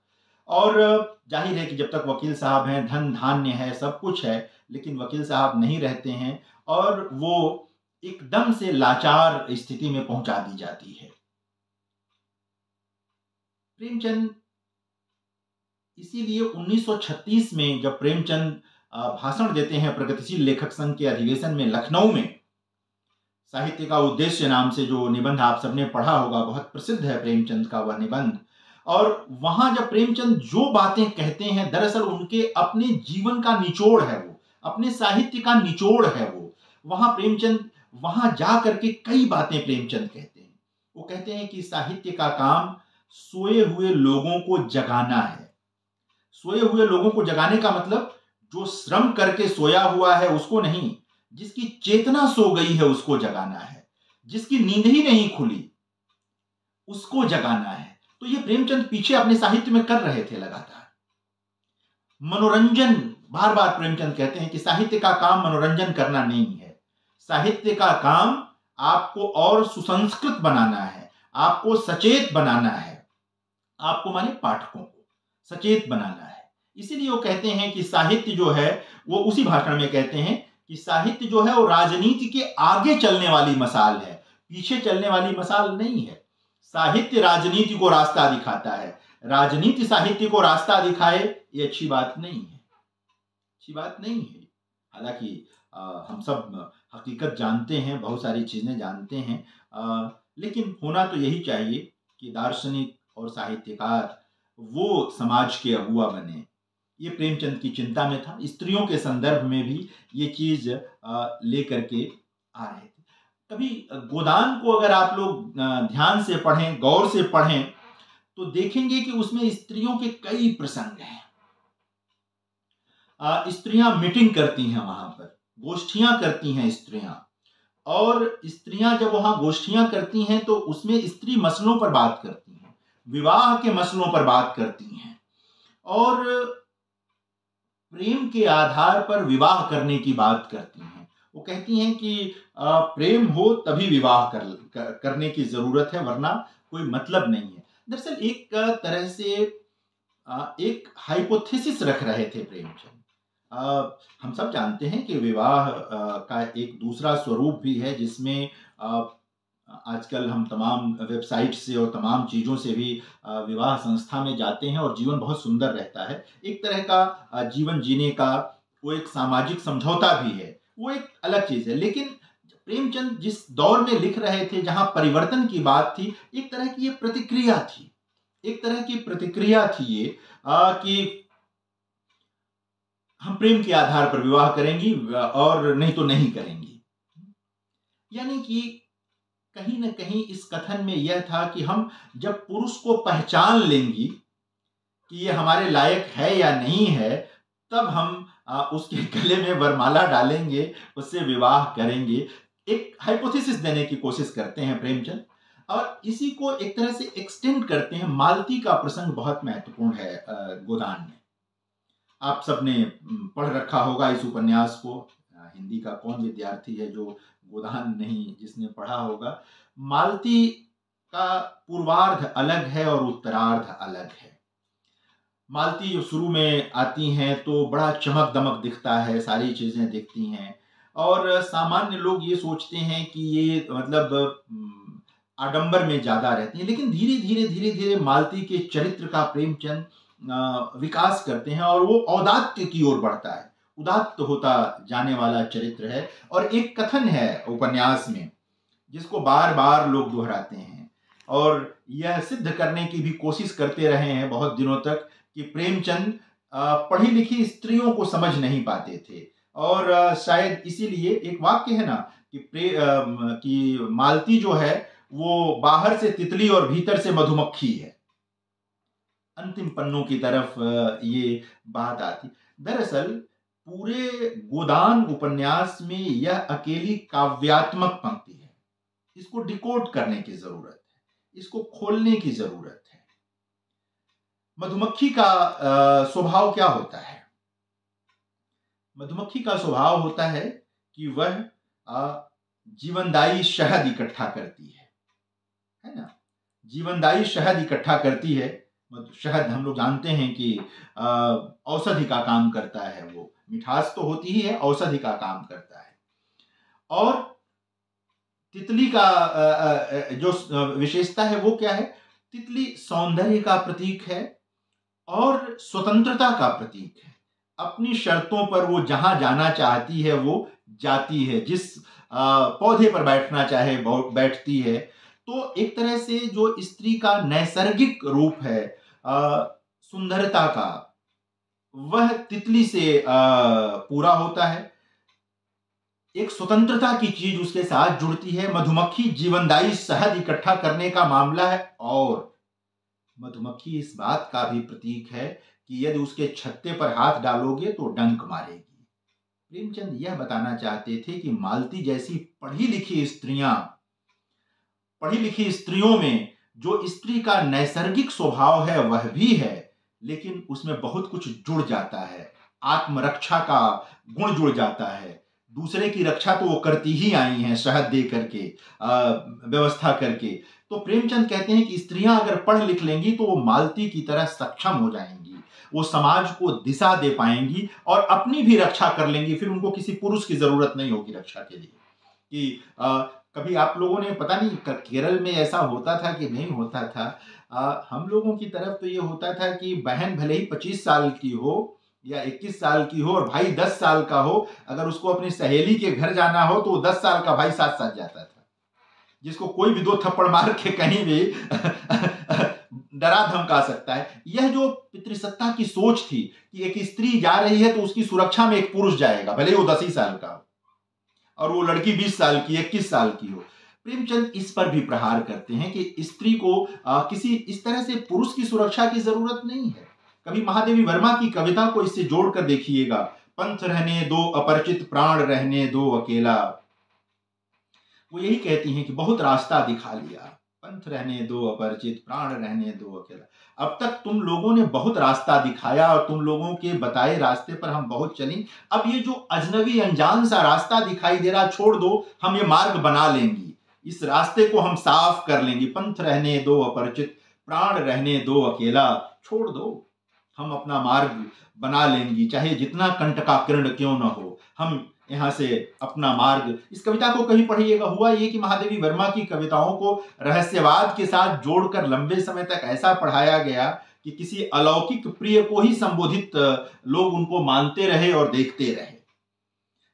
और जाहिर है कि जब तक वकील साहब हैं, धन धान्य है, सब कुछ है, लेकिन वकील साहब नहीं रहते हैं और वो एकदम से लाचार स्थिति में पहुंचा दी जाती है। प्रेमचंद इसीलिए 1936 में जब प्रेमचंद भाषण देते हैं प्रगतिशील लेखक संघ के अधिवेशन में लखनऊ में, साहित्य का उद्देश्य नाम से जो निबंध आप सबने पढ़ा होगा, बहुत प्रसिद्ध है प्रेमचंद का वह निबंध। और वहां जब प्रेमचंद जो बातें कहते हैं, दरअसल उनके अपने जीवन का निचोड़ है, वो अपने साहित्य का निचोड़ है। वहां जा करके कई बातें प्रेमचंद कहते हैं। वो कहते हैं कि साहित्य का काम सोए हुए लोगों को जगाना है। सोए हुए लोगों को जगाने का मतलब जो श्रम करके सोया हुआ है उसको नहीं, जिसकी चेतना सो गई है उसको जगाना है, जिसकी नींद ही नहीं खुली उसको जगाना है। तो ये प्रेमचंद पीछे अपने साहित्य में कर रहे थे लगातार। मनोरंजन, बार बार प्रेमचंद कहते हैं कि साहित्य का काम मनोरंजन करना नहीं है, साहित्य का काम आपको और सुसंस्कृत बनाना है, आपको सचेत बनाना है, आपको माने पाठकों को सचेत बनाना है। इसीलिए वो कहते हैं कि साहित्य जो है, वो उसी भाषण में कहते हैं कि साहित्य जो है वो राजनीति के आगे चलने वाली मसाल है, पीछे चलने वाली मसाल नहीं है। साहित्य राजनीति को रास्ता दिखाता है, राजनीति साहित्य को रास्ता दिखाए, ये अच्छी बात नहीं है, अच्छी बात नहीं है। हालांकि हम सब हकीकत जानते हैं, बहुत सारी चीजें जानते हैं, लेकिन होना तो यही चाहिए कि दार्शनिक और साहित्यकार वो समाज के अगुआ बने। ये प्रेमचंद की चिंता में था। स्त्रियों के संदर्भ में भी ये चीज लेकर के आ रहे थे। कभी गोदान को अगर आप लोग ध्यान से पढ़ें, गौर से पढ़ें, तो देखेंगे कि उसमें स्त्रियों के कई प्रसंग हैं। स्त्रियां मीटिंग करती हैं, वहां पर गोष्ठियां करती हैं स्त्रियां, और स्त्रियां जब वहां गोष्ठियां करती हैं तो उसमें स्त्री मसलों पर बात करती हैं, विवाह के मसलों पर बात करती हैं, और प्रेम के आधार पर विवाह करने की बात करती हैं। वो कहती हैं कि प्रेम हो तभी विवाह करने की जरूरत है, वरना कोई मतलब नहीं है। दरअसल एक तरह से एक हाइपोथेसिस रख रहे थे प्रेमचंद। हम सब जानते हैं कि विवाह का एक दूसरा स्वरूप भी है, जिसमें आजकल हम तमाम वेबसाइट से और तमाम चीज़ों से भी विवाह संस्था में जाते हैं और जीवन बहुत सुंदर रहता है। एक तरह का जीवन जीने का वो एक सामाजिक समझौता भी है, वो एक अलग चीज़ है। लेकिन प्रेमचंद जिस दौर में लिख रहे थे, जहां परिवर्तन की बात थी, एक तरह की ये प्रतिक्रिया थी, एक तरह की प्रतिक्रिया थी ये कि हम प्रेम के आधार पर विवाह करेंगी और नहीं तो नहीं करेंगी। यानी कि कहीं ना कहीं इस कथन में यह था कि हम जब पुरुष को पहचान लेंगी कि ये हमारे लायक है या नहीं है, तब हम उसके गले में वरमाला डालेंगे, उससे विवाह करेंगे। एक हाइपोथेसिस देने की कोशिश करते हैं प्रेमचंद, और इसी को एक तरह से एक्सटेंड करते हैं। मालती का प्रसंग बहुत महत्वपूर्ण है गोदान में। आप सबने पढ़ रखा होगा इस उपन्यास को। हिंदी का कौन विद्यार्थी है जो गोदान नहीं जिसने पढ़ा होगा। मालती का पूर्वार्ध अलग है और उत्तरार्ध अलग है। मालती जो शुरू में आती हैं तो बड़ा चमक दमक दिखता है, सारी चीजें दिखती हैं, और सामान्य लोग ये सोचते हैं कि ये मतलब आडंबर में ज्यादा रहती हैं। लेकिन धीरे धीरे मालती के चरित्र का प्रेमचंद विकास करते हैं और वो औदात्य की ओर बढ़ता है, उदात्त होता जाने वाला चरित्र है। और एक कथन है उपन्यास में जिसको बार बार लोग दोहराते हैं और यह सिद्ध करने की भी कोशिश करते रहे हैं बहुत दिनों तक कि प्रेमचंद पढ़ी लिखी स्त्रियों को समझ नहीं पाते थे। और शायद इसीलिए एक वाक्य है ना कि मालती जो है वो बाहर से तितली और भीतर से मधुमक्खी है। अंतिम पन्नों की तरफ ये बात आती। दरअसल पूरे गोदान उपन्यास में यह अकेली काव्यात्मक पंक्ति है। इसको डिकोड करने की जरूरत है, इसको खोलने की जरूरत है। मधुमक्खी का स्वभाव क्या होता है? मधुमक्खी का स्वभाव होता है कि वह जीवनदायी शहद इकट्ठा करती है ना। जीवनदायी शहद इकट्ठा करती है। शहद हम लोग जानते हैं कि औषधि का काम करता है। वो मिठास तो होती ही है, औषधि का काम करता है। और तितली का जो विशेषता है वो क्या है? तितली सौंदर्य का प्रतीक है और स्वतंत्रता का प्रतीक है। अपनी शर्तों पर वो जहां जाना चाहती है वो जाती है, जिस पौधे पर बैठना चाहे बैठती है। तो एक तरह से जो स्त्री का नैसर्गिक रूप है सुंदरता का, वह तितली से पूरा होता है। एक स्वतंत्रता की चीज उसके साथ जुड़ती है। मधुमक्खी जीवनदायी शहद इकट्ठा करने का मामला है, और मधुमक्खी इस बात का भी प्रतीक है कि यदि उसके छत्ते पर हाथ डालोगे तो डंक मारेगी। प्रेमचंद यह बताना चाहते थे कि मालती जैसी पढ़ी लिखी स्त्रियों में जो स्त्री का नैसर्गिक स्वभाव है वह भी है, लेकिन उसमें बहुत कुछ जुड़ जाता है। आत्मरक्षा का गुण जुड़ जाता है। दूसरे की रक्षा तो वो करती ही आई हैं, शहद दे करके, व्यवस्था करके। तो प्रेमचंद कहते हैं कि स्त्रियां अगर पढ़ लिख लेंगी तो वो मालती की तरह सक्षम हो जाएंगी। वो समाज को दिशा दे पाएंगी और अपनी भी रक्षा कर लेंगी। फिर उनको किसी पुरुष की जरूरत नहीं होगी रक्षा के लिए। कि कभी आप लोगों ने, पता नहीं केरल में ऐसा होता था कि नहीं होता था, हम लोगों की तरफ तो ये होता था कि बहन भले ही 25 साल की हो या 21 साल की हो और भाई 10 साल का हो, अगर उसको अपनी सहेली के घर जाना हो तो 10 साल का भाई साथ साथ जाता था, जिसको कोई भी 2 थप्पड़ मार के कहीं भी डरा धमका सकता है। यह जो पितृसत्ता की सोच थी कि एक स्त्री जा रही है तो उसकी सुरक्षा में एक पुरुष जाएगा, भले ही वो 10 ही साल का हो और वो लड़की 20 साल की 21 साल की हो। प्रेमचंद इस पर भी प्रहार करते हैं कि स्त्री को किसी इस तरह से पुरुष की सुरक्षा की जरूरत नहीं है। कभी महादेवी वर्मा की कविता को इससे जोड़कर देखिएगा। पंथ रहने दो अपरिचित, प्राण रहने दो अकेला। वो यही कहती हैं कि बहुत रास्ता दिखा लिया, पंथ रहने दो अपरिचित, प्राण रहने दो अकेला। अब तक तुम लोगों ने बहुत रास्ता दिखाया और तुम लोगों के बताए रास्ते पर हम बहुत चली। अब ये जो अजनबी अनजान सा रास्ता दिखाई दे रहा, छोड़ दो, हम ये मार्ग बना लेंगी, इस रास्ते को हम साफ कर लेंगे। पंथ रहने दो अपरिचित, प्राण रहने दो अकेला। छोड़ दो, हम अपना मार्ग बना लेंगी, चाहे जितना कंटकाकीर्ण क्यों न हो, हम यहाँ से अपना मार्ग। इस कविता को कहीं पढ़िएगा। हुआ ये कि महादेवी वर्मा की कविताओं को रहस्यवाद के साथ जोड़कर लंबे समय तक ऐसा पढ़ाया गया कि किसी अलौकिक प्रिय को ही संबोधित लोग उनको मानते रहे और देखते रहे।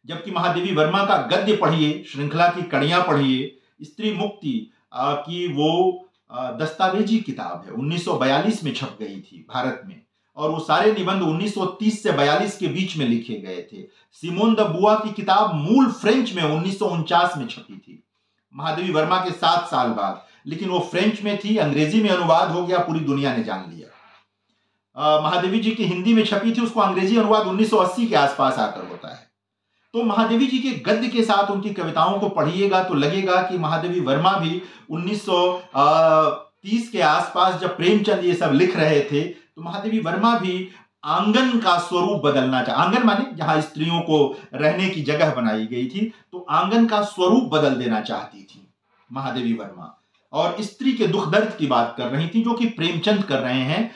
जबकि महादेवी वर्मा का गद्य पढ़िए, श्रृंखला की कड़ियां पढ़िए, स्त्री मुक्ति की वो दस्तावेजी किताब है, 1942 में छप गई थी भारत में, और वो सारे निबंध 1930 से 42 के बीच में लिखे गए थे। सिमोन द बुआ की किताब मूल फ्रेंच में 1949 में छपी थी, महादेवी वर्मा के 7 साल बाद, लेकिन वो फ्रेंच में थी, अंग्रेजी में अनुवाद हो गया, पूरी दुनिया ने जान लिया। महादेवी जी की हिंदी में छपी थी, उसको अंग्रेजी अनुवाद 1980 के आसपास आकर होता है। तो महादेवी जी के गद्य के साथ उनकी कविताओं को पढ़िएगा तो लगेगा कि महादेवी वर्मा भी 1930 के आसपास जब प्रेमचंद ये सब लिख रहे थे तो महादेवी वर्मा भी आंगन का स्वरूप बदलना चाह, आंगन माने जहां स्त्रियों को रहने की जगह बनाई गई थी, तो आंगन का स्वरूप बदल देना चाहती थी महादेवी वर्मा, और स्त्री के दुख दर्द की बात कर रही थी, जो कि प्रेमचंद कर रहे हैं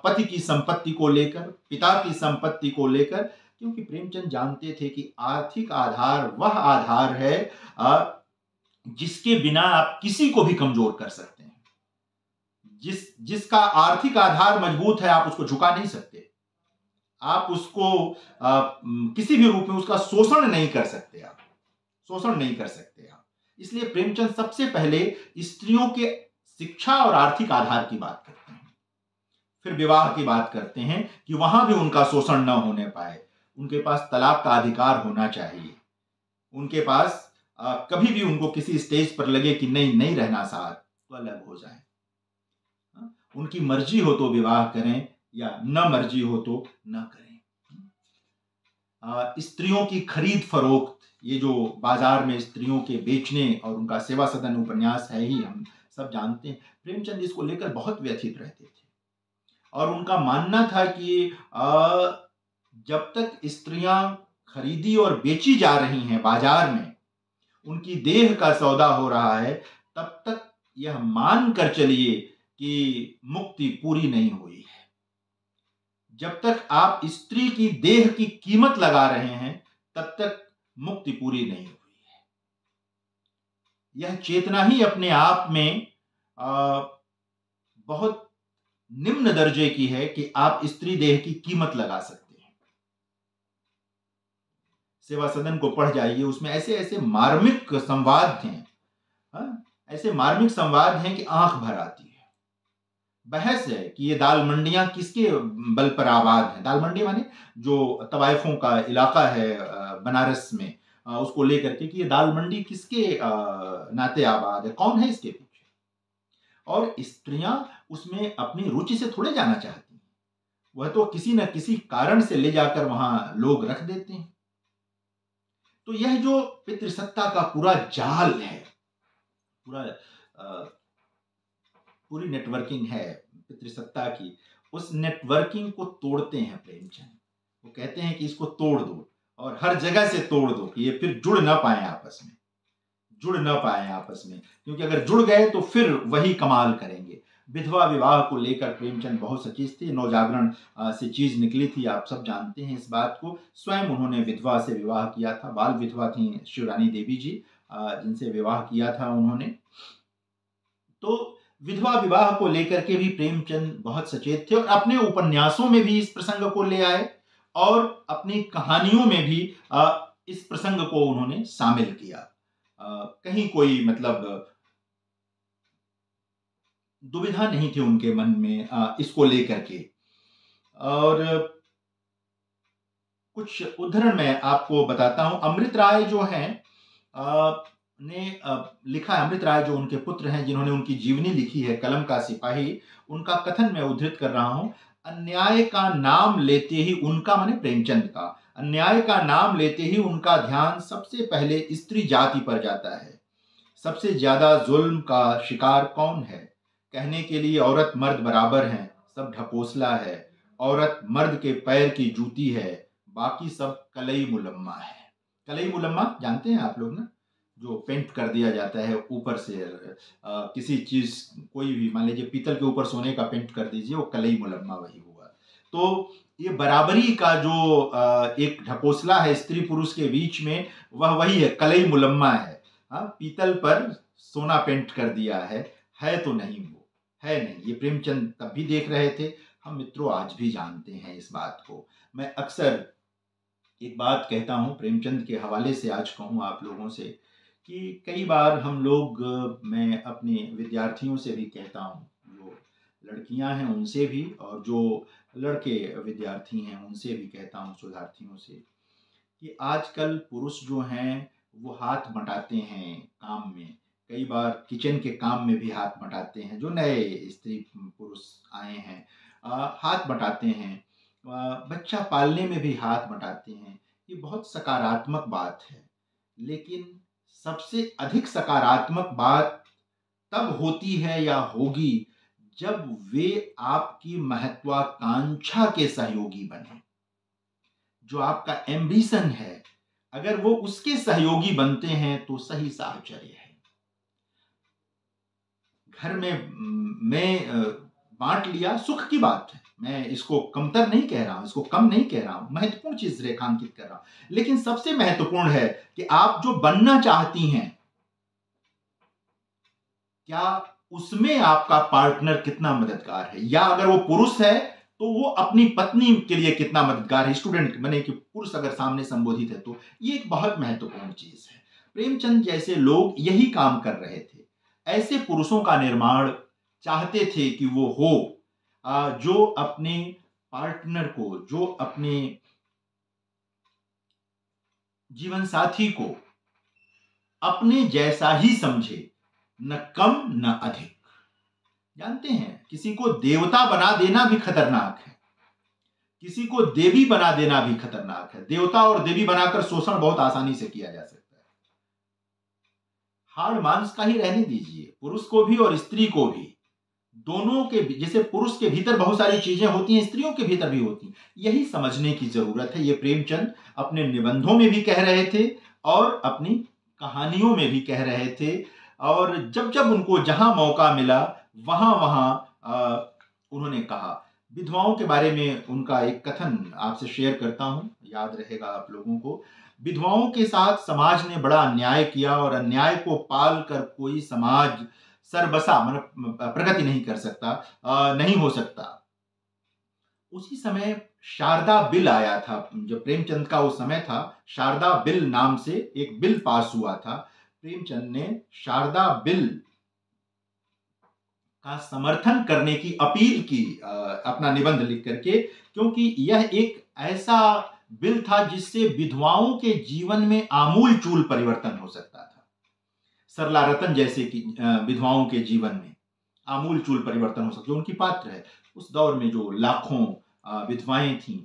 पति की संपत्ति को लेकर, पिता की संपत्ति को लेकर। क्योंकि प्रेमचंद जानते थे कि आर्थिक आधार वह आधार है जिसके बिना आप किसी को भी कमजोर कर सकते हैं। जिसका आर्थिक आधार मजबूत है, आप उसको झुका नहीं सकते, आप उसको किसी भी रूप में उसका शोषण नहीं कर सकते, आप शोषण नहीं कर सकते आप। इसलिए प्रेमचंद सबसे पहले स्त्रियों के शिक्षा और आर्थिक आधार की बात करते हैं, फिर विवाह की बात करते हैं कि वहां भी उनका शोषण न होने पाए, उनके पास तलाक का अधिकार होना चाहिए, उनके पास कभी भी उनको किसी स्टेज पर लगे कि नहीं रहना साथ, तो अलग हो जाए। उनकी मर्जी हो तो विवाह करें या न मर्जी हो तो न करें। स्त्रियों की खरीद फरोख्त, ये जो बाजार में स्त्रियों के बेचने और उनका सेवा सदन उपन्यास है ही, हम सब जानते हैं। प्रेमचंद इसको लेकर बहुत व्यथित रहते थे और उनका मानना था कि जब तक स्त्रियां खरीदी और बेची जा रही हैं बाजार में, उनकी देह का सौदा हो रहा है, तब तक यह मान कर चलिए कि मुक्ति पूरी नहीं हुई है। जब तक आप स्त्री की देह की कीमत लगा रहे हैं, तब तक मुक्ति पूरी नहीं हुई है। यह चेतना ही अपने आप में बहुत निम्न दर्जे की है कि आप स्त्री देह की कीमत लगा सकते हैं। सेवा सदन को पढ़ जाइए, उसमें ऐसे ऐसे मार्मिक संवाद हैं, ऐसे मार्मिक संवाद हैं कि आंख भर आती है। बहस है कि ये दाल मंडियां किसके बल पर आबाद हैं। दाल मंडी माने जो तवाइफों का इलाका है बनारस में, उसको लेकर के कि ये दाल मंडी किसके नाते आबाद है, कौन है इसके पीछे। और स्त्रियां उसमें अपनी रुचि से थोड़े जाना चाहती हैं, वह तो किसी न किसी कारण से ले जाकर वहां लोग रख देते हैं। तो यह जो पितृसत्ता का पूरा जाल है, पूरी नेटवर्किंग है पितृसत्ता की, उस नेटवर्किंग को तोड़ते हैं प्रेमचंद। वो कहते हैं कि इसको तोड़ दो और हर जगह से तोड़ दो कि ये फिर जुड़ ना पाए आपस में, क्योंकि अगर जुड़ गए तो फिर वही कमाल करेंगे। विधवा विवाह को लेकर प्रेमचंद बहुत सचेत थे। नवजागरण से चीज निकली थी, आप सब जानते हैं इस बात को। स्वयं उन्होंने विधवा से विवाह किया था, बाल विधवा थी शिवरानी देवी जी, जिनसे विवाह किया था उन्होंने। तो विधवा विवाह को लेकर के भी प्रेमचंद बहुत सचेत थे और अपने उपन्यासों में भी इस प्रसंग को ले आए और अपनी कहानियों में भी इस प्रसंग को उन्होंने शामिल किया। कहीं कोई मतलब दुविधा नहीं थी उनके मन में इसको लेकर के। और कुछ उदाहरण मैं आपको बताता हूं। अमृत राय जो हैं ने लिखा है, अमृत राय जो उनके पुत्र हैं, जिन्होंने उनकी जीवनी लिखी है कलम का सिपाही, उनका कथन मैं उद्धृत कर रहा हूं। अन्याय का नाम लेते ही उनका, माने प्रेमचंद का, अन्याय का नाम लेते ही उनका ध्यान सबसे पहले स्त्री जाति पर जाता है। सबसे ज्यादा जुल्म का शिकार कौन है? कहने के लिए औरत मर्द बराबर हैं, सब ढकोसला है। औरत मर्द के पैर की जूती है, बाकी सब कलई मुलम्मा है। कलई मुलम्मा जानते हैं आप लोग ना, जो पेंट कर दिया जाता है ऊपर से किसी चीज, कोई भी मान लीजिए पीतल के ऊपर सोने का पेंट कर दीजिए, वो कलई मुलम्मा वही हुआ। तो ये बराबरी का जो एक ढकोसला है स्त्री पुरुष के बीच में, वह वही है, कलई मुलम्मा है। पीतल पर सोना पेंट कर दिया है तो नहीं, वो है नहीं। ये प्रेमचंद तब भी देख रहे थे, हम मित्रों आज भी जानते हैं इस बात को। मैं अक्सर एक बात कहता हूं प्रेमचंद के हवाले से, आज कहूं आप लोगों से कि कई बार हम लोग, मैं अपने विद्यार्थियों से भी कहता हूं, जो लड़कियां हैं उनसे भी और जो लड़के विद्यार्थी हैं उनसे भी कहता हूं, शोधार्थियों से, कि आजकल पुरुष जो हैं वो हाथ बटाते हैं काम में। कई बार किचन के काम में भी हाथ बटाते हैं, जो नए स्त्री पुरुष आए हैं हाथ बटाते हैं। बच्चा पालने में भी हाथ बटाते हैं। ये बहुत सकारात्मक बात है, लेकिन सबसे अधिक सकारात्मक बात तब होती है या होगी जब वे आपकी महत्वाकांक्षा के सहयोगी बने। जो आपका एम्बिशन है, अगर वो उसके सहयोगी बनते हैं तो सही साहचर्य है। घर में मैं बांट लिया, सुख की बात है, मैं इसको कमतर नहीं कह रहा हूं, इसको कम नहीं कह रहा हूं, महत्वपूर्ण चीज रेखांकित कर रहा हूं। लेकिन सबसे महत्वपूर्ण है कि आप जो बनना चाहती हैं, क्या उसमें आपका पार्टनर कितना मददगार है, या अगर वो पुरुष है तो वो अपनी पत्नी के लिए कितना मददगार है। स्टूडेंट बने कि पुरुष अगर सामने संबोधित है तो ये एक बहुत महत्वपूर्ण चीज है। प्रेमचंद जैसे लोग यही काम कर रहे थे, ऐसे पुरुषों का निर्माण चाहते थे कि वो हो, जो अपने पार्टनर को, जो अपने जीवन साथी को अपने जैसा ही समझे, न कम न अधिक। जानते हैं, किसी को देवता बना देना भी खतरनाक है, किसी को देवी बना देना भी खतरनाक है। देवता और देवी बनाकर शोषण बहुत आसानी से किया जा सकता है। हाड़ मांस का ही रहने दीजिए, पुरुष को भी और स्त्री को भी दोनों के जैसे पुरुष के भीतर बहुत सारी चीजें होती हैं, स्त्रियों के भीतर भी होती हैं, यही समझने की जरूरत है। ये प्रेमचंद अपने निबंधों में भी कह रहे थे और अपनी कहानियों में भी कह रहे थे, और जब जब उनको जहां मौका मिला वहां वहां उन्होंने कहा। विधवाओं के बारे में उनका एक कथन आपसे शेयर करता हूं, याद रहेगा आप लोगों को। विधवाओं के साथ समाज ने बड़ा अन्याय किया, और अन्याय को पाल कर कोई समाज सरबसा मतलब प्रगति नहीं कर सकता, नहीं हो सकता। उसी समय शारदा बिल आया था, जब प्रेमचंद का वो समय था, शारदा बिल नाम से एक बिल पास हुआ था। प्रेमचंद ने शारदा बिल का समर्थन करने की अपील की अपना निबंध लिख करके, क्योंकि यह एक ऐसा बिल था जिससे विधवाओं के जीवन में आमूल चूल परिवर्तन हो सकता था। सरला रतन जैसे कि विधवाओं के जीवन में आमूल चूल परिवर्तन हो सकता, उनकी पात्र है। उस दौर में जो लाखों विधवाएं थीं,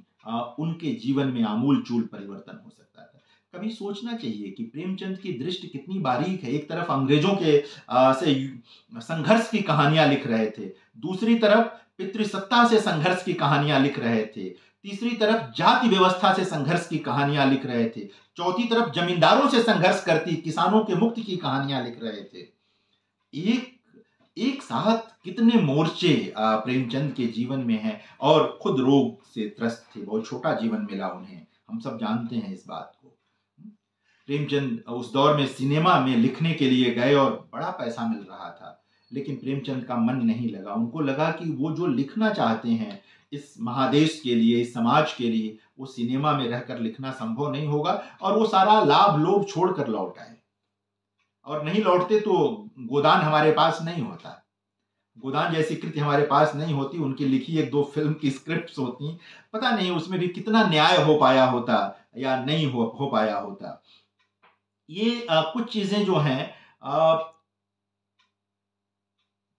उनके जीवन में आमूल चूल परिवर्तन हो सकता था। कभी सोचना चाहिए कि प्रेमचंद की दृष्टि कितनी बारीक है। एक तरफ अंग्रेजों के से संघर्ष की कहानियां लिख रहे थे, दूसरी तरफ पितृसत्ता से संघर्ष की कहानियां लिख रहे थे, तीसरी तरफ जाति व्यवस्था से संघर्ष की कहानियां लिख रहे थे, चौथी तरफ जमींदारों से संघर्ष करती किसानों के मुक्ति की कहानियां लिख रहे थे। एक एक साथ कितने मोर्चे प्रेमचंद के जीवन में हैं, और खुद रोग से त्रस्त थे, बहुत छोटा जीवन मिला उन्हें, हम सब जानते हैं इस बात को। प्रेमचंद उस दौर में सिनेमा में लिखने के लिए गए और बड़ा पैसा मिल रहा था, लेकिन प्रेमचंद का मन नहीं लगा। उनको लगा कि वो जो लिखना चाहते हैं इस महादेश के लिए, इस समाज के लिए, वो सिनेमा में रहकर लिखना संभव नहीं होगा, और वो सारा लाभ लोभ छोड़कर लौट आए। और नहीं लौटते तो गोदान हमारे पास नहीं होता, गोदान जैसी कृति हमारे पास नहीं होती। उनकी लिखी एक दो फिल्म की स्क्रिप्ट्स होती, पता नहीं उसमें भी कितना न्याय हो पाया होता या नहीं हो पाया होता। ये कुछ चीजें जो हैं,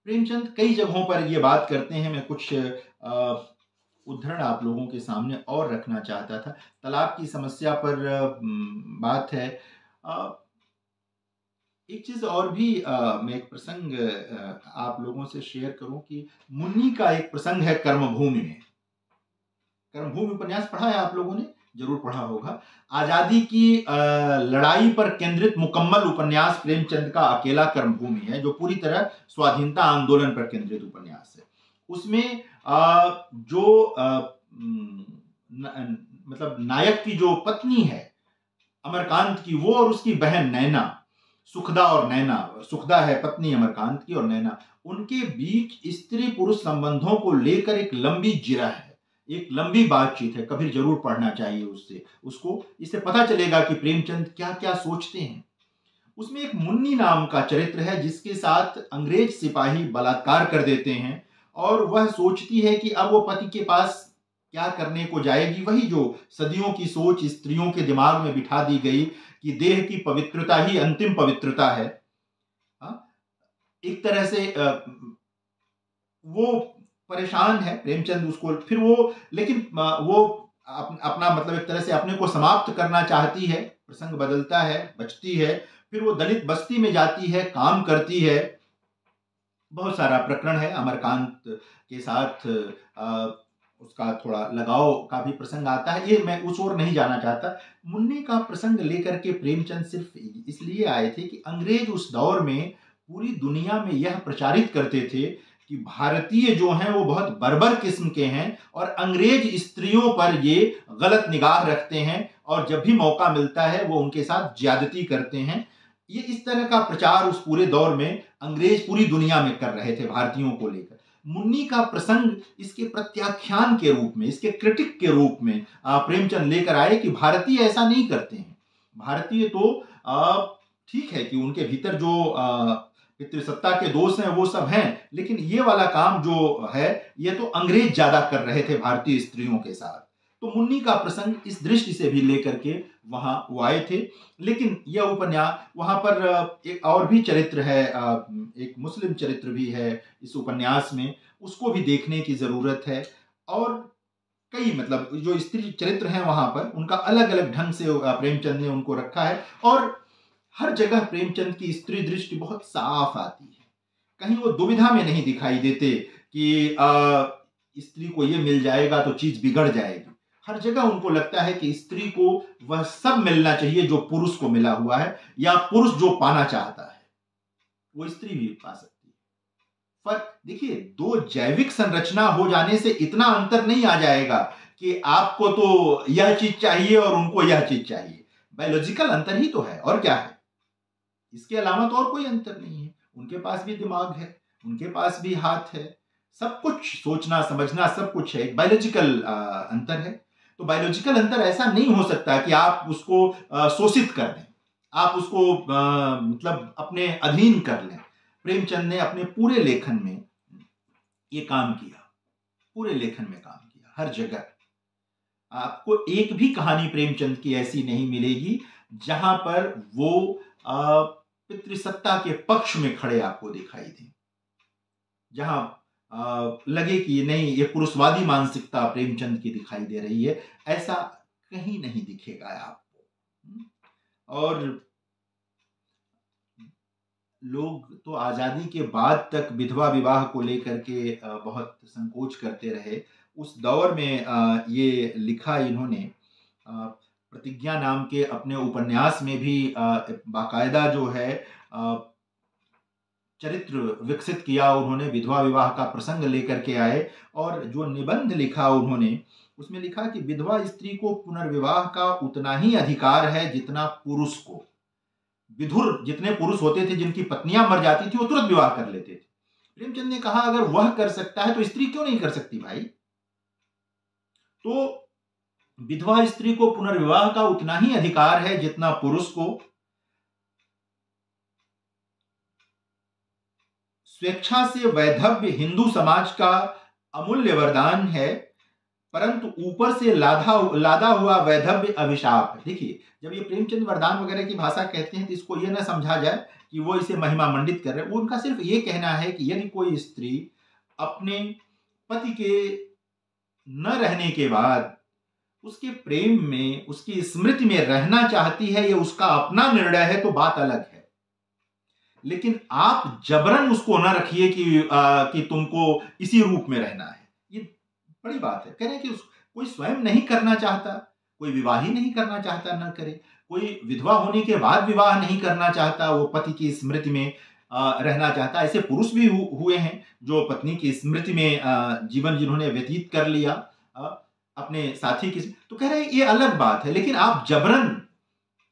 प्रेमचंद कई जगहों पर ये बात करते हैं। मैं कुछ उदाहरण आप लोगों के सामने और रखना चाहता था। तालाब की समस्या पर बात है। एक चीज और भी मैं एक प्रसंग आप लोगों से शेयर करूं कि मुन्नी का एक प्रसंग है कर्मभूमि में। कर्मभूमि उपन्यास पढ़ा है आप लोगों ने, जरूर पढ़ा होगा। आजादी की लड़ाई पर केंद्रित मुकम्मल उपन्यास प्रेमचंद का अकेला कर्मभूमि है, जो पूरी तरह स्वाधीनता आंदोलन पर केंद्रित उपन्यास है। उसमें जो मतलब नायक की जो पत्नी है अमरकांत की, वो और उसकी बहन नैना, सुखदा और नैना, सुखदा है पत्नी अमरकांत की और नैना, उनके बीच स्त्री पुरुष संबंधों को लेकर एक लंबी जिरह है, एक लंबी बातचीत है। कभी जरूर पढ़ना चाहिए उसको, इससे पता चलेगा कि प्रेमचंद क्या क्या सोचते हैं। उसमें एक मुन्नी नाम का चरित्र है जिसके साथ अंग्रेज सिपाही बलात्कार कर देते हैं, और वह सोचती है कि अब वो पति के पास क्या करने को जाएगी। वही जो सदियों की सोच स्त्रियों के दिमाग में बिठा दी गई कि देह की पवित्रता ही अंतिम पवित्रता है। एक तरह से वो परेशान है प्रेमचंद उसको, फिर वो लेकिन वो अपना मतलब एक तरह से अपने को समाप्त करना चाहती है। प्रसंग बदलता है, बचती है, फिर वो दलित बस्ती में जाती है, काम करती है। बहुत सारा प्रकरण है अमरकांत के साथ, उसका थोड़ा लगाव का भी प्रसंग आता है। ये मैं उस ओर नहीं जाना चाहता। मुन्नी का प्रसंग लेकर के प्रेमचंद सिर्फ इसलिए आए थे कि अंग्रेज उस दौर में पूरी दुनिया में यह प्रचारित करते थे कि भारतीय जो हैं वो बहुत बर्बर किस्म के हैं, और अंग्रेज स्त्रियों पर ये गलत निगाह रखते हैं, और जब भी मौका मिलता है वो उनके साथ ज्यादती करते हैं। ये इस तरह का प्रचार उस पूरे दौर में अंग्रेज पूरी दुनिया में कर रहे थे भारतीयों को लेकर। मुन्नी का प्रसंग इसके प्रत्याख्यान के रूप में, इसके क्रिटिक के रूप में प्रेमचंद लेकर आए कि भारतीय ऐसा नहीं करते हैं। भारतीय तो ठीक है कि उनके भीतर जो पितृसत्ता के दोष हैं वो सब हैं, लेकिन ये वाला काम जो है ये तो अंग्रेज ज्यादा कर रहे थे भारतीय स्त्रियों के साथ। तो मुन्नी का प्रसंग इस दृष्टि से भी लेकर के वहां वो आए थे। लेकिन यह उपन्यास, वहां पर एक और भी चरित्र है, एक मुस्लिम चरित्र भी है इस उपन्यास में, उसको भी देखने की जरूरत है। और कई मतलब जो स्त्री चरित्र हैं वहां पर उनका अलग अलग ढंग से प्रेमचंद ने उनको रखा है, और हर जगह प्रेमचंद की स्त्री दृष्टि बहुत साफ आती है। कहीं वो दुविधा में नहीं दिखाई देते कि स्त्री को ये मिल जाएगा तो चीज बिगड़ जाएगी। हर जगह उनको लगता है कि स्त्री को वह सब मिलना चाहिए जो पुरुष को मिला हुआ है, या पुरुष जो पाना चाहता है वो स्त्री भी पा सकती है। पर देखिए, दो जैविक संरचना हो जाने से इतना अंतर नहीं आ जाएगा कि आपको तो यह चीज चाहिए और उनको यह चीज चाहिए। बायोलॉजिकल अंतर ही तो है, और क्या है, इसके अलावा तो और कोई अंतर नहीं है। उनके पास भी दिमाग है, उनके पास भी हाथ है, सब कुछ सोचना समझना सब कुछ है, बायोलॉजिकल अंतर है। तो बायोलॉजिकल अंतर ऐसा नहीं हो सकता कि आप उसको शोषित कर दें, आप उसको मतलब अपने अधीन कर लें। प्रेमचंद ने अपने पूरे लेखन में ये काम किया, पूरे लेखन में काम किया। हर जगह आपको एक भी कहानी प्रेमचंद की ऐसी नहीं मिलेगी जहां पर वो पितृसत्ता के पक्ष में खड़े आपको दिखाई दे, जहां लगे कि नहीं, ये पुरुषवादी मानसिकता प्रेमचंद की दिखाई दे रही है। ऐसा कहीं नहीं दिखेगा आपको। और लोग तो आजादी के बाद तक विधवा विवाह को लेकर के बहुत संकोच करते रहे। उस दौर में ये लिखा इन्होंने, प्रतिज्ञा नाम के अपने उपन्यास में भी बाकायदा जो है चरित्र विकसित किया उन्होंने, विधवा विवाह का प्रसंग लेकर के आए। और जो निबंध लिखा उन्होंने, उसमें लिखा कि विधवा स्त्री को पुनर्विवाह का उतना ही अधिकार है जितना पुरुष को। विधुर जितने पुरुष होते थे जिनकी पत्नियां मर जाती थी वो तुरंत विवाह कर लेते थे। प्रेमचंद ने कहा अगर वह कर सकता है तो स्त्री क्यों नहीं कर सकती भाई। तो विधवा स्त्री को पुनर्विवाह का उतना ही अधिकार है जितना पुरुष को। स्वेच्छा से वैधव्य हिंदू समाज का अमूल्य वरदान है, परंतु ऊपर से लादा हुआ वैधव्य अभिशाप है। देखिए, जब ये प्रेमचंद वरदान वगैरह की भाषा कहते हैं तो इसको ये ना समझा जाए कि वो इसे महिमा मंडित कर रहे हैं। उनका सिर्फ ये कहना है कि यदि कोई स्त्री अपने पति के न रहने के बाद उसके प्रेम में, उसकी स्मृति में रहना चाहती है, ये उसका अपना निर्णय है, तो बात अलग है। लेकिन आप जबरन उसको न रखिए कि तुमको इसी रूप में रहना है। ये बड़ी बात है। कह रहे हैं कि कोई स्वयं नहीं करना चाहता, कोई विवाह ही नहीं करना चाहता, न करे। कोई विधवा होने के बाद विवाह नहीं करना चाहता, वो पति की स्मृति में रहना चाहता। ऐसे पुरुष भी हुए हैं जो पत्नी की स्मृति में जीवन जिन्होंने व्यतीत कर लिया अपने साथी की। तो कह रहे हैं ये अलग बात है, लेकिन आप जबरन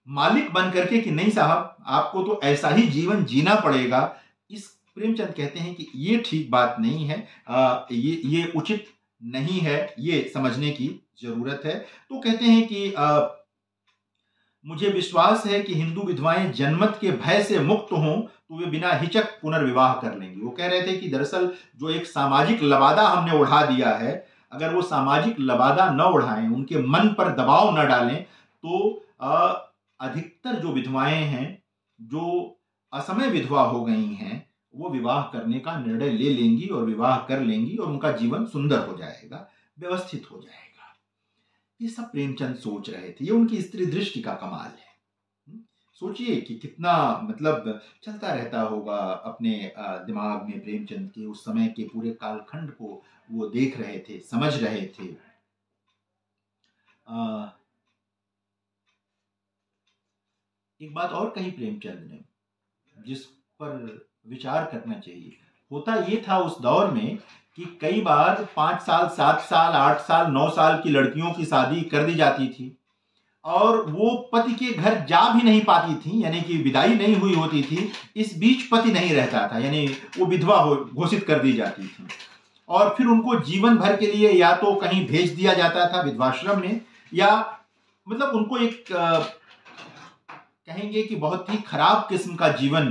मालिक बन करके कि नहीं साहब आपको तो ऐसा ही जीवन जीना पड़ेगा, इस प्रेमचंद कहते हैं कि ये ठीक बात नहीं है, ये उचित नहीं है, ये समझने की जरूरत है। तो कहते हैं कि मुझे विश्वास है कि हिंदू विधवाएं जनमत के भय से मुक्त हों तो वे बिना हिचक पुनर्विवाह कर लेंगी। वो कह रहे थे कि दरअसल जो एक सामाजिक लबादा हमने उड़ा दिया है, अगर वो सामाजिक लबादा न उड़ाएं, उनके मन पर दबाव न डालें, तो अधिकतर जो विधवाएं हैं जो असमय विधवा हो गई हैं, वो विवाह करने का निर्णय ले लेंगी और विवाह कर लेंगी और उनका जीवन सुंदर हो जाएगा, व्यवस्थित हो जाएगा। ये सब प्रेमचंद सोच रहे थे। ये उनकी स्त्री दृष्टि का कमाल है। सोचिए कि कितना मतलब चलता रहता होगा अपने दिमाग में प्रेमचंद के। उस समय के पूरे कालखंड को वो देख रहे थे, समझ रहे थे। एक बात और कही प्रेमचंद ने जिस पर विचार करना चाहिए। होता ये था उस दौर में कि कई बार 5 साल 7 साल 8 साल 9 साल की लड़कियों की शादी कर दी जाती थी और वो पति के घर जा भी नहीं पाती थी, यानी कि विदाई नहीं हुई होती थी। इस बीच पति नहीं रहता था, यानी वो विधवा घोषित कर दी जाती थी और फिर उनको जीवन भर के लिए या तो कहीं भेज दिया जाता था विधवाश्रम में, या मतलब उनको एक कहेंगे कि बहुत ही खराब किस्म का जीवन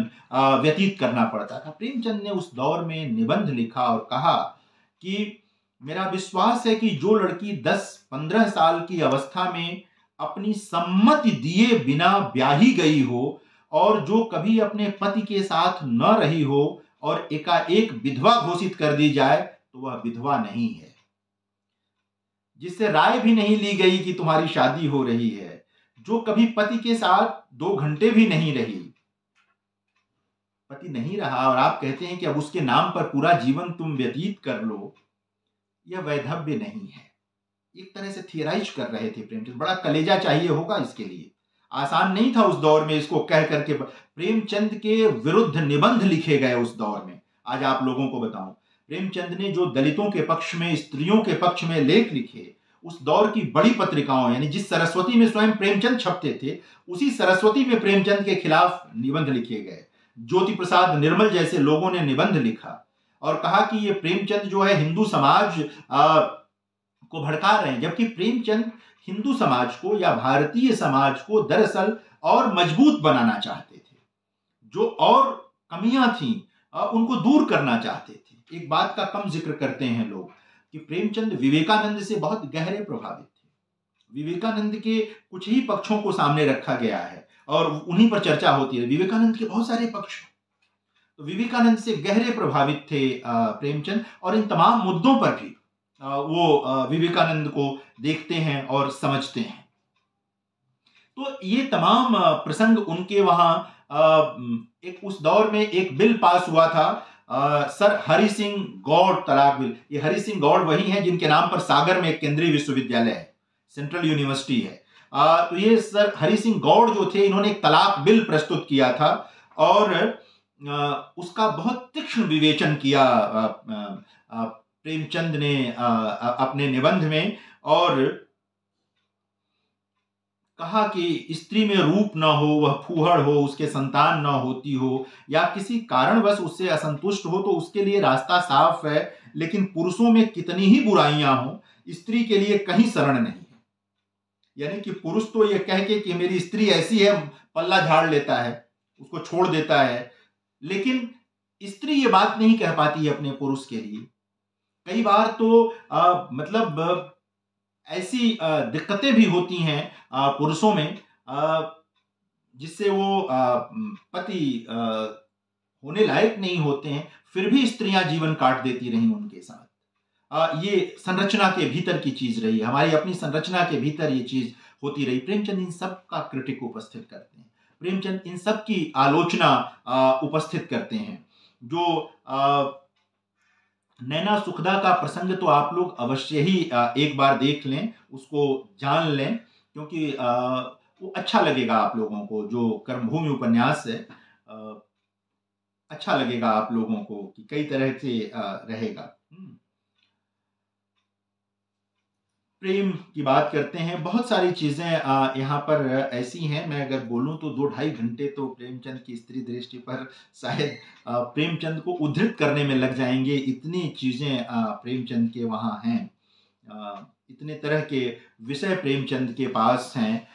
व्यतीत करना पड़ता था। प्रेमचंद ने उस दौर में निबंध लिखा और कहा कि मेरा विश्वास है कि जो लड़की 10-15 साल की अवस्था में अपनी सम्मति दिए बिना ब्याही गई हो और जो कभी अपने पति के साथ न रही हो और एकाएक विधवा घोषित कर दी जाए तो वह विधवा नहीं है। जिससे राय भी नहीं ली गई कि तुम्हारी शादी हो रही है, जो कभी पति के साथ 2 घंटे भी नहीं रही, पति नहीं रहा और आप कहते हैं कि अब उसके नाम पर पूरा जीवन तुम व्यतीत कर लो, यह वैधव्य नहीं है। एक तरह से थियराइज कर रहे थे प्रेमचंद। बड़ा कलेजा चाहिए होगा इसके लिए, आसान नहीं था उस दौर में इसको कह करके। प्रेमचंद के विरुद्ध निबंध लिखे गए उस दौर में। आज आप लोगों को बताऊं, प्रेमचंद ने जो दलितों के पक्ष में, स्त्रियों के पक्ष में लेख लिखे, उस दौर की बड़ी पत्रिकाओं, यानी जिस सरस्वती में स्वयं प्रेमचंद छपते थे, उसी सरस्वती में प्रेमचंद के खिलाफ निबंध लिखे गए। ज्योति प्रसाद निर्मल जैसे लोगों ने निबंध लिखा और कहा कि ये प्रेमचंद जो है हिंदू समाज को भड़का रहे हैं, जबकि प्रेमचंद हिंदू समाज को या भारतीय समाज को दरअसल और मजबूत बनाना चाहते थे। जो और कमियां थीं उनको दूर करना चाहते थे। एक बात का कम जिक्र करते हैं लोग कि प्रेमचंद विवेकानंद से बहुत गहरे प्रभावित थे। विवेकानंद के कुछ ही पक्षों को सामने रखा गया है और उन्हीं पर चर्चा होती है। विवेकानंद के बहुत सारे पक्ष, तो विवेकानंद से गहरे प्रभावित थे प्रेमचंद, और इन तमाम मुद्दों पर भी वो विवेकानंद को देखते हैं और समझते हैं। तो ये तमाम प्रसंग उनके वहां एक उस दौर में एक बिल पास हुआ था, सर हरि सिंह गौड़ तलाक बिल। ये हरि सिंह गौड़ वही हैं जिनके नाम पर सागर में एक केंद्रीय विश्वविद्यालय है, सेंट्रल यूनिवर्सिटी है। तो ये सर हरि सिंह गौड़ जो थे, इन्होंने एक तलाक बिल प्रस्तुत किया था और उसका बहुत तीक्ष्ण विवेचन किया प्रेमचंद ने अपने निबंध में, और कहा कि स्त्री में रूप न हो, वह फूहड़ हो, उसके संतान न होती हो, या किसी कारणवश उससे असंतुष्ट हो, तो उसके लिए रास्ता साफ है, लेकिन पुरुषों में कितनी ही बुराइयां हो, स्त्री के लिए कहीं शरण नहीं है। यानी कि पुरुष तो यह कह के कि मेरी स्त्री ऐसी है, पल्ला झाड़ लेता है, उसको छोड़ देता है, लेकिन स्त्री ये बात नहीं कह पाती है अपने पुरुष के लिए। कई बार तो मतलब ऐसी दिक्कतें भी होती हैं पुरुषों में, जिससे वो पति होने लायक नहीं होते हैं, फिर भी स्त्रियां जीवन काट देती रहीं उनके साथ। ये संरचना के भीतर की चीज रही, हमारी अपनी संरचना के भीतर ये चीज होती रही। प्रेमचंद इन सब का क्रिटिक उपस्थित करते हैं, प्रेमचंद इन सब की आलोचना उपस्थित करते हैं। जो नैना सुखदा का प्रसंग तो आप लोग अवश्य ही एक बार देख लें, उसको जान लें, क्योंकि वो अच्छा लगेगा आप लोगों को। जो कर्मभूमि उपन्यास है, अच्छा लगेगा आप लोगों को कि कई तरह से रहेगा। प्रेम की बात करते हैं, बहुत सारी चीजें यहाँ पर ऐसी हैं, मैं अगर बोलूं तो 2-2.5 घंटे तो प्रेमचंद की स्त्री दृष्टि पर शायद प्रेमचंद को उद्धृत करने में लग जाएंगे। इतनी चीजें प्रेमचंद के वहाँ हैं, इतने तरह के विषय प्रेमचंद के पास हैं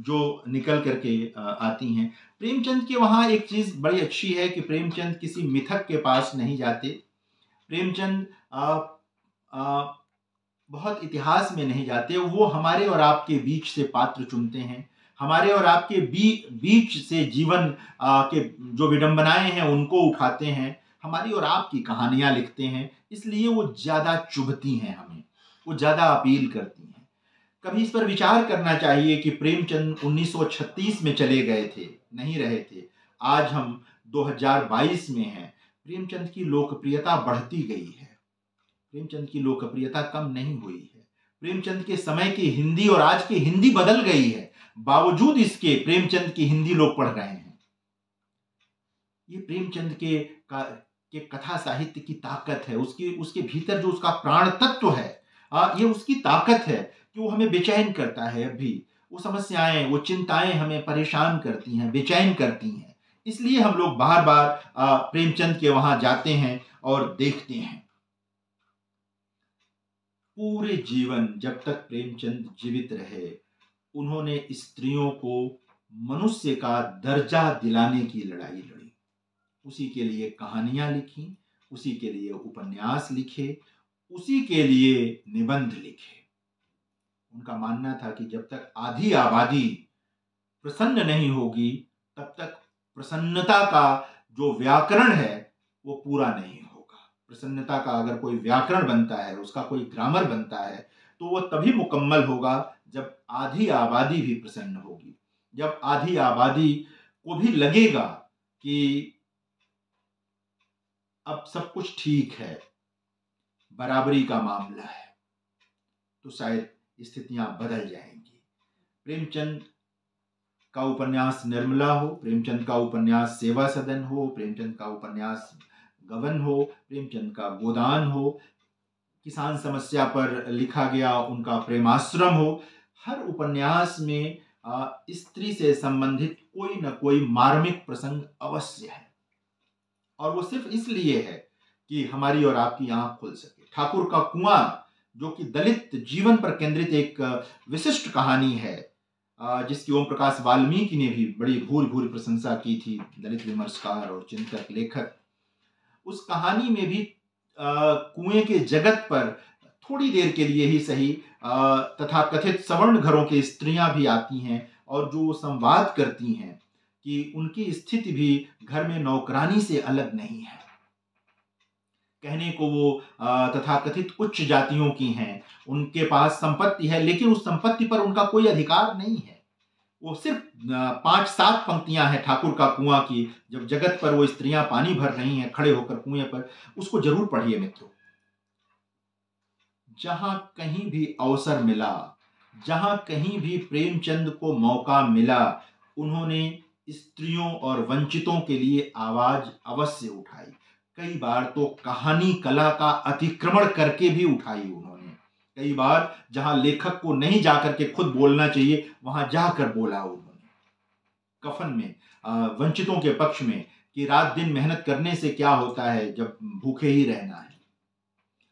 जो निकल करके आती हैं। प्रेमचंद के वहाँ एक चीज बड़ी अच्छी है कि प्रेमचंद किसी मिथक के पास नहीं जाते। प्रेमचंद बहुत इतिहास में नहीं जाते, वो हमारे और आपके बीच से पात्र चुनते हैं, हमारे और आपके बीच से जीवन के जो विडंबनाएं हैं उनको उठाते हैं, हमारी और आपकी कहानियां लिखते हैं, इसलिए वो ज्यादा चुभती हैं हमें, वो ज्यादा अपील करती हैं। कभी इस पर विचार करना चाहिए कि प्रेमचंद 1936 में चले गए थे, नहीं रहे थे, आज हम 2022 में हैं, प्रेमचंद की लोकप्रियता बढ़ती गई है, प्रेमचंद की लोकप्रियता कम नहीं हुई है। प्रेमचंद के समय की हिंदी और आज की हिंदी बदल गई है, बावजूद इसके प्रेमचंद की हिंदी लोग पढ़ रहे हैं। ये प्रेमचंद के कथा साहित्य की ताकत है, उसके भीतर जो उसका प्राण तत्व है, ये उसकी ताकत है कि वो हमें बेचैन करता है। अभी वो समस्याएं, वो चिंताएं हमें परेशान करती हैं, बेचैन करती हैं, इसलिए हम लोग बार बार प्रेमचंद के वहां जाते हैं और देखते हैं। पूरे जीवन जब तक प्रेमचंद जीवित रहे, उन्होंने स्त्रियों को मनुष्य का दर्जा दिलाने की लड़ाई लड़ी, उसी के लिए कहानियां लिखी, उसी के लिए उपन्यास लिखे, उसी के लिए निबंध लिखे। उनका मानना था कि जब तक आधी आबादी प्रसन्न नहीं होगी, तब तक प्रसन्नता का जो व्याकरण है वो पूरा नहीं होगा। प्रसन्नता का अगर कोई व्याकरण बनता है, उसका कोई ग्रामर बनता है, तो वो तभी मुकम्मल होगा जब आधी आबादी भी प्रसन्न होगी, जब आधी आबादी को भी लगेगा कि अब सब कुछ ठीक है, बराबरी का मामला है, तो शायद स्थितियां बदल जाएंगी। प्रेमचंद का उपन्यास निर्मला हो, प्रेमचंद का उपन्यास सेवा सदन हो, प्रेमचंद का उपन्यास गबन हो, प्रेमचंद का गोदान हो, किसान समस्या पर लिखा गया उनका प्रेमाश्रम हो, हर उपन्यास में स्त्री से संबंधित कोई न कोई मार्मिक प्रसंग अवश्य है, और वो सिर्फ इसलिए है कि हमारी और आपकी आंख खुल सके। ठाकुर का कुआं, जो कि दलित जीवन पर केंद्रित एक विशिष्ट कहानी है, जिसकी ओम प्रकाश वाल्मीकि ने भी बड़ी भूरी भूरी प्रशंसा की थी, दलित विमर्शकार और चिंतक लेखक। उस कहानी में भी कुएं के जगत पर थोड़ी देर के लिए ही सही तथा कथित सवर्ण घरों की स्त्रियां भी आती हैं, और जो संवाद करती हैं कि उनकी स्थिति भी घर में नौकरानी से अलग नहीं है। कहने को वो तथाकथित उच्च जातियों की हैं, उनके पास संपत्ति है, लेकिन उस संपत्ति पर उनका कोई अधिकार नहीं है। वो सिर्फ 5-7 पंक्तियां हैं ठाकुर का कुआं की, जब जगत पर वो स्त्रियां पानी भर रही हैं खड़े होकर कुएं पर। उसको जरूर पढ़िए मित्रों। जहां कहीं भी अवसर मिला, जहां कहीं भी प्रेमचंद को मौका मिला, उन्होंने स्त्रियों और वंचितों के लिए आवाज अवश्य उठाई। कई बार तो कहानी कला का अतिक्रमण करके भी उठाई उन्होंने। कई बार जहां लेखक को नहीं जाकर के खुद बोलना चाहिए, वहां जाकर बोला उन्होंने। कफन में वंचितों के पक्ष में कि रात दिन मेहनत करने से क्या होता है जब भूखे ही रहना है,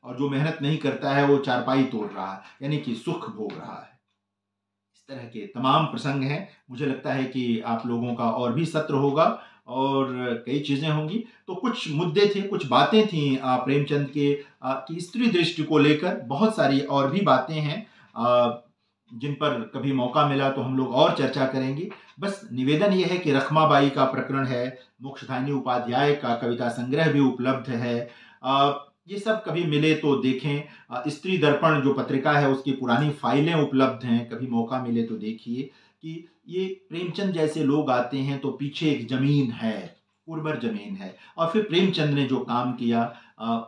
और जो मेहनत नहीं करता है वो चारपाई तोड़ रहा है, यानी कि सुख भोग रहा है। इस तरह के तमाम प्रसंग हैं। मुझे लगता है कि आप लोगों का और भी सत्र होगा और कई चीजें होंगी। तो कुछ मुद्दे थे, कुछ बातें थी प्रेमचंद के की स्त्री दृष्टि को लेकर। बहुत सारी और भी बातें हैं जिन पर कभी मौका मिला तो हम लोग और चर्चा करेंगे। बस निवेदन यह है कि रखमाबाई का प्रकरण है, मोक्षधायिनी उपाध्याय का कविता संग्रह भी उपलब्ध है, ये सब कभी मिले तो देखें। स्त्री दर्पण जो पत्रिका है उसकी पुरानी फाइलें उपलब्ध हैं, कभी मौका मिले तो देखिए कि ये प्रेमचंद जैसे लोग आते हैं तो पीछे एक जमीन है, उर्वर जमीन है। और फिर प्रेमचंद ने जो काम किया,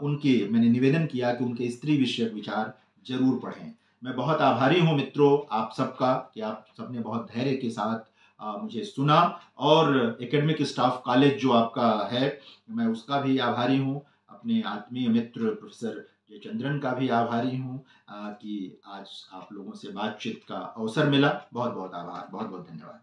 उनके मैंने निवेदन किया कि उनके स्त्री विषयक विचार जरूर पढ़ें। मैं बहुत आभारी हूँ मित्रों आप सबका कि आप सबने बहुत धैर्य के साथ मुझे सुना, और एकेडमिक स्टाफ कॉलेज जो आपका है मैं उसका भी आभारी हूँ। अपने आत्मीय मित्र प्रोफेसर जयचंद्रन का भी आभारी हूँ कि आज आप लोगों से बातचीत का अवसर मिला। बहुत बहुत आभार, बहुत बहुत धन्यवाद।